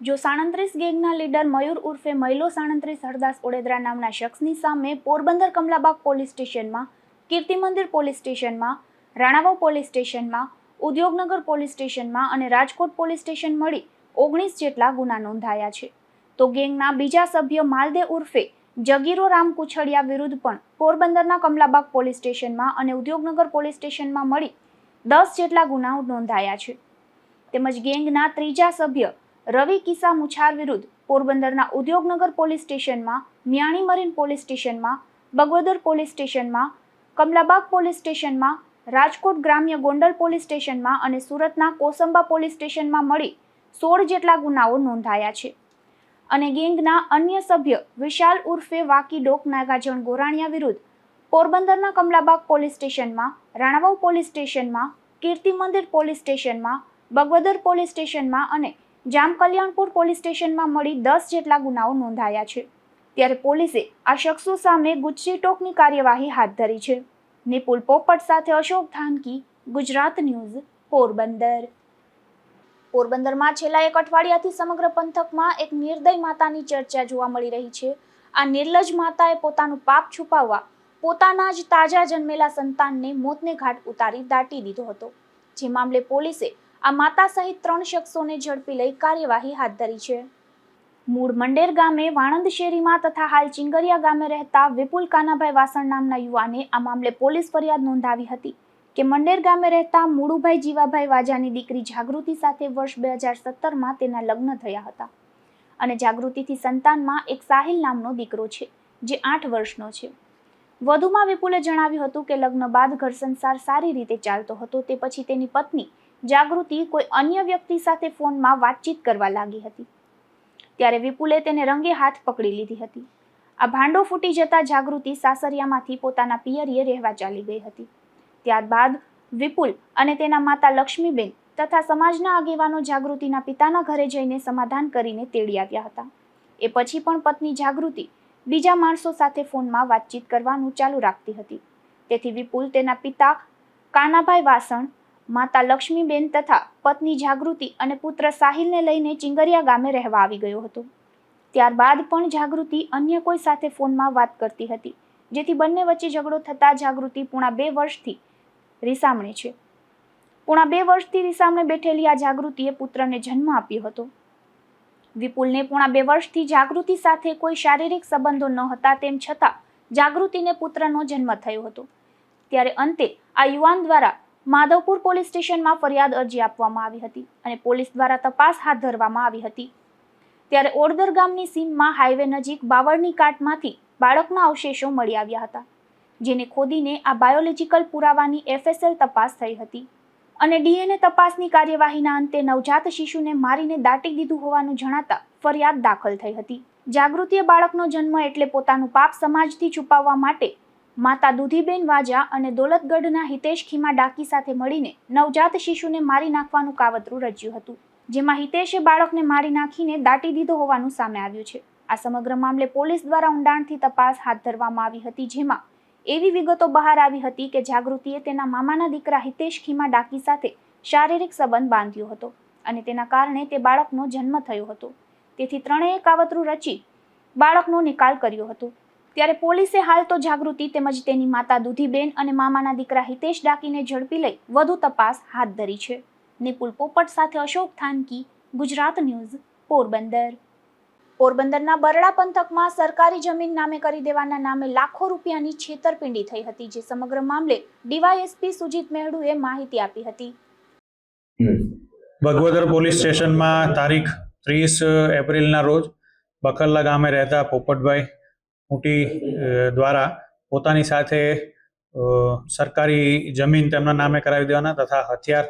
જો 37 ગેંગના લીડર મયુર ઉર્ફે મૈલો 37 હરદાસ ઓડેદરા નામના શખ્સની સામે પોરબંદર કમલાબાગ પોલીસ સ્ટેશનમાં, કીર્તિ મંદિર પોલીસ સ્ટેશનમાં, રાણાવાવ પોલીસ સ્ટેશનમાં, ઉદ્યોગનગર પોલીસ સ્ટેશનમાં અને રાજકોટ પોલીસ સ્ટેશન મળી 19 જેટલા ગુના નોંધાયા છે. તો ગેંગના બીજા સભ્ય માલદે ઉર્ફે જગીરો રામ કુછડિયા વિરુદ્ધ પણ પોરબંદરના કમલાબાગ પોલીસ સ્ટેશનમાં અને ઉદ્યોગનગર પોલીસ સ્ટેશનમાં મળી 10 જેટલા ગુનાઓ નોંધાયા છે. તેમજ ગેંગના ત્રીજા સભ્ય રવિ કિસા મુછાર વિરુદ્ધ પોરબંદરના ઉદ્યોગનગર પોલીસ સ્ટેશનમાં, મિયાણી મરીન પોલીસ સ્ટેશનમાં, બગવદર પોલીસ સ્ટેશનમાં, કમલાબાગ પોલીસ સ્ટેશનમાં, રાજકોટ ગ્રામ્ય ગોંડલ પોલીસ સ્ટેશનમાં અને સુરતના કોસંબા પોલીસ સ્ટેશનમાં મળી 16 જેટલા ગુનાઓ નોંધાયા છે. અને ગેંગના અન્ય સભ્ય વિશાલ ઉર્ફે વાકી ડોક નાગાજણ ગોરાણીયા વિરુદ્ધ પોરબંદરના કમલાબાગ પોલીસ સ્ટેશનમાં, રાણાવાવ પોલીસ સ્ટેશનમાં, કીર્તિ મંદિર પોલીસ સ્ટેશનમાં, બગવદર પોલીસ સ્ટેશનમાં અને જામ કલ્યાણપુર પોલીસ સ્ટેશનમાં મળી 10 જેટલા ગુનાઓ નોંધાયા છે. ત્યારે પોલીસે આ શખ્સો સામે ગુજસી ટોકની કાર્યવાહી હાથ ધરી છે. નિપુલ પોપટ સાથે અશોક થાનકી, ગુજરાત ન્યૂઝ, પોરબંદર. પોરબંદરમાં છેલ્લા 1 અઠવાડિયાથી સમગ્ર પંથકમાં એક નિર્દય માતાની ચર્ચા જોવા મળી રહી છે. આ નિર્લજ માતાએ પોતાનું પાપ છુપાવવા પોતાના જ તાજા જન્મેલા સંતાનને મોતને ઘાટ ઉતારી દાટી દીધો હતો. જે મામલે પોલીસે આ માતા સહિત 3 શખ્સોને ઝડપી લઈ કાર્યવાહી હાથ ધરી છે. મૂળ મંડેર ગામે વાણંદ શેરીમાં તથા હાલ ચિંગરિયા ગામે રહેતા વિપુલ કાનાભાઈ વાસણ નામના યુવાને આ મામલે પોલીસ ફરિયાદ નોંધાવી હતી કે મંડેર ગામે રહેતા મુળુભાઈ જીવાભાઈ વાજાની દીકરી જાગૃતિ સાથે વર્ષ 2017માં તેના લગ્ન થયા હતા અને જાગૃતિથી સંતાનમાં એક સાહિલ નામનો દીકરો છે, જે 8 વર્ષનો છે. વધુમાં વિપુલે જણાવ્યું હતું કે લગ્ન બાદ ઘર સંસાર સારી રીતે ચાલતો હતો. તે પછી તેની પત્ની જાગૃતિ કોઈ અન્ય વ્યક્તિ સાથે ફોનમાં વાતચીત કરવા લાગી હતી. ત્યારે વિપુલે તેને રંગે હાથ પકડી લીધી હતી. આ ભાંડો ફૂટી જતા જાગૃતિ સાસરિયામાંથી પોતાના પિયરીએ રહેવા ચાલી ગઈ હતી. ત્યારબાદ વિપુલ અને તેના માતા લક્ષ્મીબેન તથા સમાજના આગેવાનો જાગૃતિના પિતાના ઘરે જઈને સમાધાન કરીને તેડી આવ્યા હતા. એ પછી પણ પત્ની જાગૃતિ બીજા માણસો સાથે ફોનમાં વાતચીત કરવાનું ચાલુ રાખતી હતી. તેથી વિપુલ તેના પિતા કાનાભાઈ વાસણ, માતા લક્ષ્મીબેન તથા પત્ની જાગૃતિ અને પુત્ર સાહિલને લઈને ચિંગરિયા ગામે રહેવા આવી ગયો હતો. ત્યારબાદ પણ જાગૃતિ અન્ય કોઈ સાથે ફોનમાં વાત કરતી હતી, જેથી બંને વચ્ચે ઝઘડો થતા જાગૃતિ પૂણા 2 વર્ષથી રીસામણે છે. પૂણા 2 વર્ષથી રીસામણે બેઠેલી આ જાગૃતિએ પુત્રને જન્મ આપ્યો હતો. વિપુલને પૂણા 2 વર્ષથી જાગૃતિ સાથે કોઈ શારીરિક સંબંધો ન હતા, તેમ છતાં જાગૃતિને પુત્રનો જન્મ થયો હતો. ત્યારે અંતે આ યુવાન દ્વારા માધવપુર પોલીસ સ્ટેશનમાં ફરિયાદ અરજી આપવામાં આવી હતી અને પોલીસ દ્વારા તપાસ હાથ ધરવામાં આવી હતી. ત્યારે ઓડદર ગામની સીમમાં હાઈવે નજીક બાવળની કાટમાંથી બાળકના અવશેષો મળી આવ્યા હતા, જેને ખોદીને આ બાયોલોજીકલ પુરાવાની FSL તપાસ થઈ હતી અને DNA તપાસની કાર્યવાહીના અંતે નવજાત શિશુને મારીને દાટી દીધું હોવાનું જણાતા ફરિયાદ દાખલ થઈ હતી. જાગૃતિએ બાળકનો જન્મ એટલે પોતાનું પાપ સમાજથી છુપાવવા માટે માતા દુધીબેન વાજા અને દોલતગઢના હિતેશ ખીમા ડાકી સાથે મળીને નવજાત શિશુને મારી નાખવાનું કાવતરું રચ્યું હતું, જેમાં હિતેશે બાળકને મારી નાખીને દાટી દીધો હોવાનું સામે આવ્યું છે. આ સમગ્ર મામલે પોલીસ દ્વારા ઊંડાણથી તપાસ હાથ ધરવામાં આવી હતી, જેમાં એવી વિગતો બહાર આવી હતી કે જાગૃતિએ તેના મામાના દીકરા હિતેશ ખીમા ડાકી સાથે શારીરિક સંબંધ બાંધ્યો હતો અને તેના કારણે તે બાળકનો જન્મ થયો હતો. તેથી ત્રણેય કાવતરું રચી બાળકનો નિકાલ કર્યો હતો. ત્યારે પોલીસે હાલ તો જાગૃતિ તેમજ તેની માતા દુધીબેન અને મામાના દીકરા હિતેશ ડાકીને ઝડપી લઈ વધુ તપાસ હાથ ધરી છે. નિપુલ પોપટ સાથે અશોક થાનકી, ગુજરાત ન્યૂઝ, પોરબંદર. પોરબંદરના બરડા પંથકમાં સરકારી જમીન નામે કરી દેવાના નામે લાખો રૂપિયાની છેતરપિંડી થઈ હતી, જે સમગ્ર મામલે ડીવાયએસપી સુજીત મેહડુએ માહિતી આપી હતી. ભગવદર પોલીસ સ્ટેશનમાં તારીખ 30 એપ્રિલના રોજ બખરલા ગામે રહેતા પોપટભાઈ મોટી દ્વારા પોતાની સાથે સરકારી જમીન તેમના નામે કરાવી દેવાના તથા હથિયાર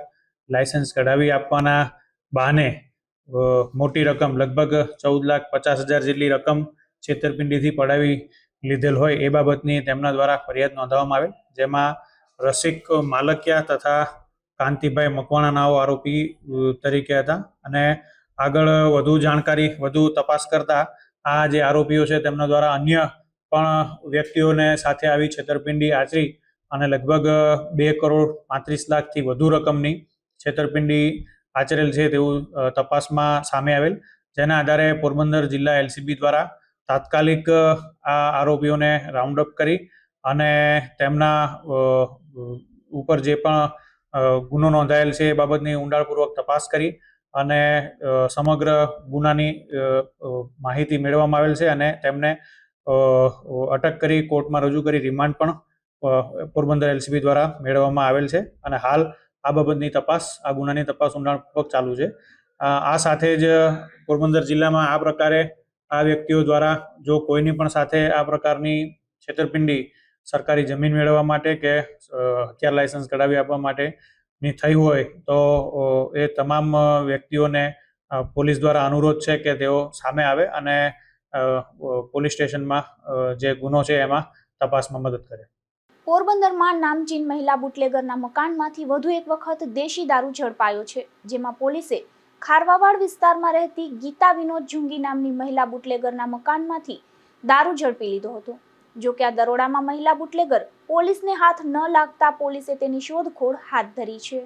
લાયસન્સ કઢાવી આપવાના બહાને મોટી રકમ લગભગ 14,50,000 જેટલી રકમ છેતરપિંડીથી પડાવી લીધેલ હોય એ બાબતની તેમના દ્વારા ફરિયાદ નોંધવામાં આવેલ, જેમાં રસિક માલકિયા તથા કાંતિભાઈ મકવાણા નાઓ આરોપી તરીકે હતા અને આગળ વધુ જાણકારી વધુ તપાસ કરતા આ જે આરોપીઓ છે તેમના દ્વારા અન્ય પણ વ્યક્તિઓને સાથે આવી છેતરપિંડી આચરી અને લગભગ 2,35,00,000થી વધુ રકમની છેતરપિંડી આચરેલ છે તેવું તપાસમાં સામે આવેલ, જેના આધારે પોરબંદર જિલ્લા LCB દ્વારા તાત્કાલિક આ આરોપીઓને રાઉન્ડ અપ કરી અને તેમના ઉપર જે પણ ગુનો નોંધાયેલ છે એ બાબતની ઊંડાણપૂર્વક તપાસ કરી અને સમગ્ર ગુનાની માહિતી મેળવવામાં આવેલ છે અને તેમને અટક કરી કોર્ટમાં રજૂ કરી રિમાન્ડ પણ પોરબંદર LCB દ્વારા મેળવવામાં આવેલ છે અને હાલ આ બાબતની તપાસ, આ ગુનાની તપાસ ઊંડાણપૂર્વક ચાલુ છે. આ સાથે જ પોરબંદર જિલ્લામાં આ પ્રકારે આ વ્યક્તિઓ દ્વારા જો કોઈની પણ સાથે આ પ્રકારની છેતરપિંડી સરકારી જમીન મેળવવા માટે કે હથિયાર લાયસન્સ કઢાવી આપવા માટેની થઈ હોય તો એ તમામ વ્યક્તિઓને પોલીસ દ્વારા અનુરોધ છે કે તેઓ સામે આવે અને પોલીસ સ્ટેશનમાં જે ગુનો છે એમાં તપાસમાં મદદ કરે. પોરબંદરમાં નામચીન મહિલા બુટલેગરના મકાનમાંથી વધુ એક વખત દેશી દારૂ ઝડપાયો છે, જેમાં પોલીસે ખારવાવાડ વિસ્તારમાં રહેતી ગીતા વિનોદ જુંગી નામની મહિલા બુટલેગરના મકાનમાંથી દારૂ ઝડપી લીધો હતો. જો કે આ દરોડામાં મહિલા બુટલેગર પોલીસને હાથ ન લાગતા પોલીસે તેની શોધખોળ હાથ ધરી છે.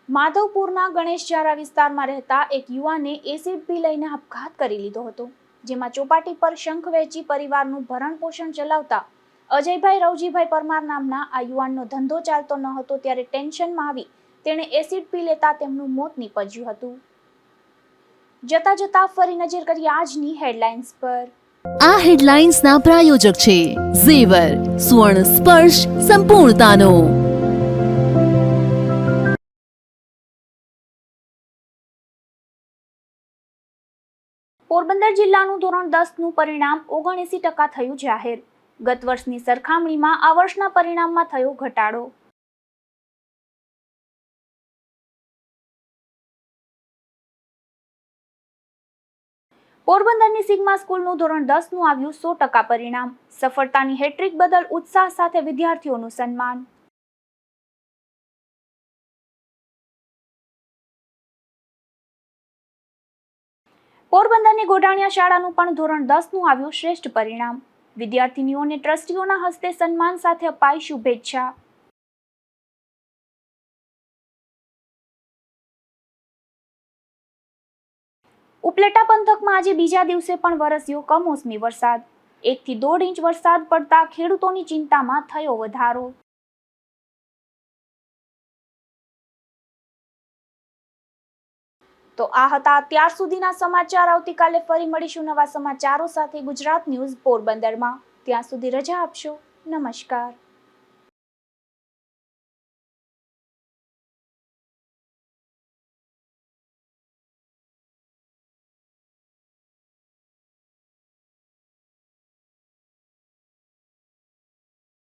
માધવપુરના ગણેશજારા વિસ્તારમાં રહેતા એક યુવાને એસિડ પી લઈને આપઘાત કરી લીધો હતો, જેમાં ચોપાટી પર શંખ વેચી પરિવારનું ભરણ પોષણ ચલાવતા અજયભાઈ રવજીભાઈ પરમાર નામના આ યુવાનનો ધંધો ચાલતો ન હતો, ત્યારે ટેન્શનમાં આવી તેણે એસિડ પી લેતા તેમનું મોત નીપજ્યું હતું. જતા જતા ફરી નજર કરીએ આજની હેડલાઇન્સ પર. આ હેડલાઇન્સના પ્રાયોજક છે ઝેવર, સુવર્ણ સ્પર્શ સંપૂર્ણતાનો. પોરબંદર જિલ્લાનું ધોરણ 10નું પરિણામ 79% થયું જાહેર. ગત વર્ષની સરખામણીમાં આ વર્ષના પરિણામમાં થયો ઘટાડો. પોરબંદરની સિગ્મા સ્કૂલનું ધોરણ 10નું આવ્યું 100% પરિણામ. સફળતાની હેટ્રિક બદલ ઉત્સાહ સાથે વિદ્યાર્થીઓનું સન્માન. પોરબંદરની ગોઢાણીયા શાળાનું પણ ધોરણ 10નું આવ્યું શ્રેષ્ઠ પરિણામ. વિદ્યાર્થીનીઓને ટ્રસ્ટીઓના હસ્તે સન્માન સાથે અપાઈ શુભેચ્છા. ઉપલેટા પંથકમાં આજે બીજા દિવસે પણ વરસ્યો કમોસમી વરસાદ. 1 થી 1.5 ઇંચ વરસાદ પડતા ખેડૂતોની ચિંતામાં થયો વધારો. તો આ હતા અત્યાર સુધીના સમાચાર. આવતીકાલે ફરી મળીશું નવા સમાચારો સાથે ગુજરાત ન્યૂઝ પોરબંદરમાં. ત્યાં સુધી રજા આપશો. નમસ્કાર.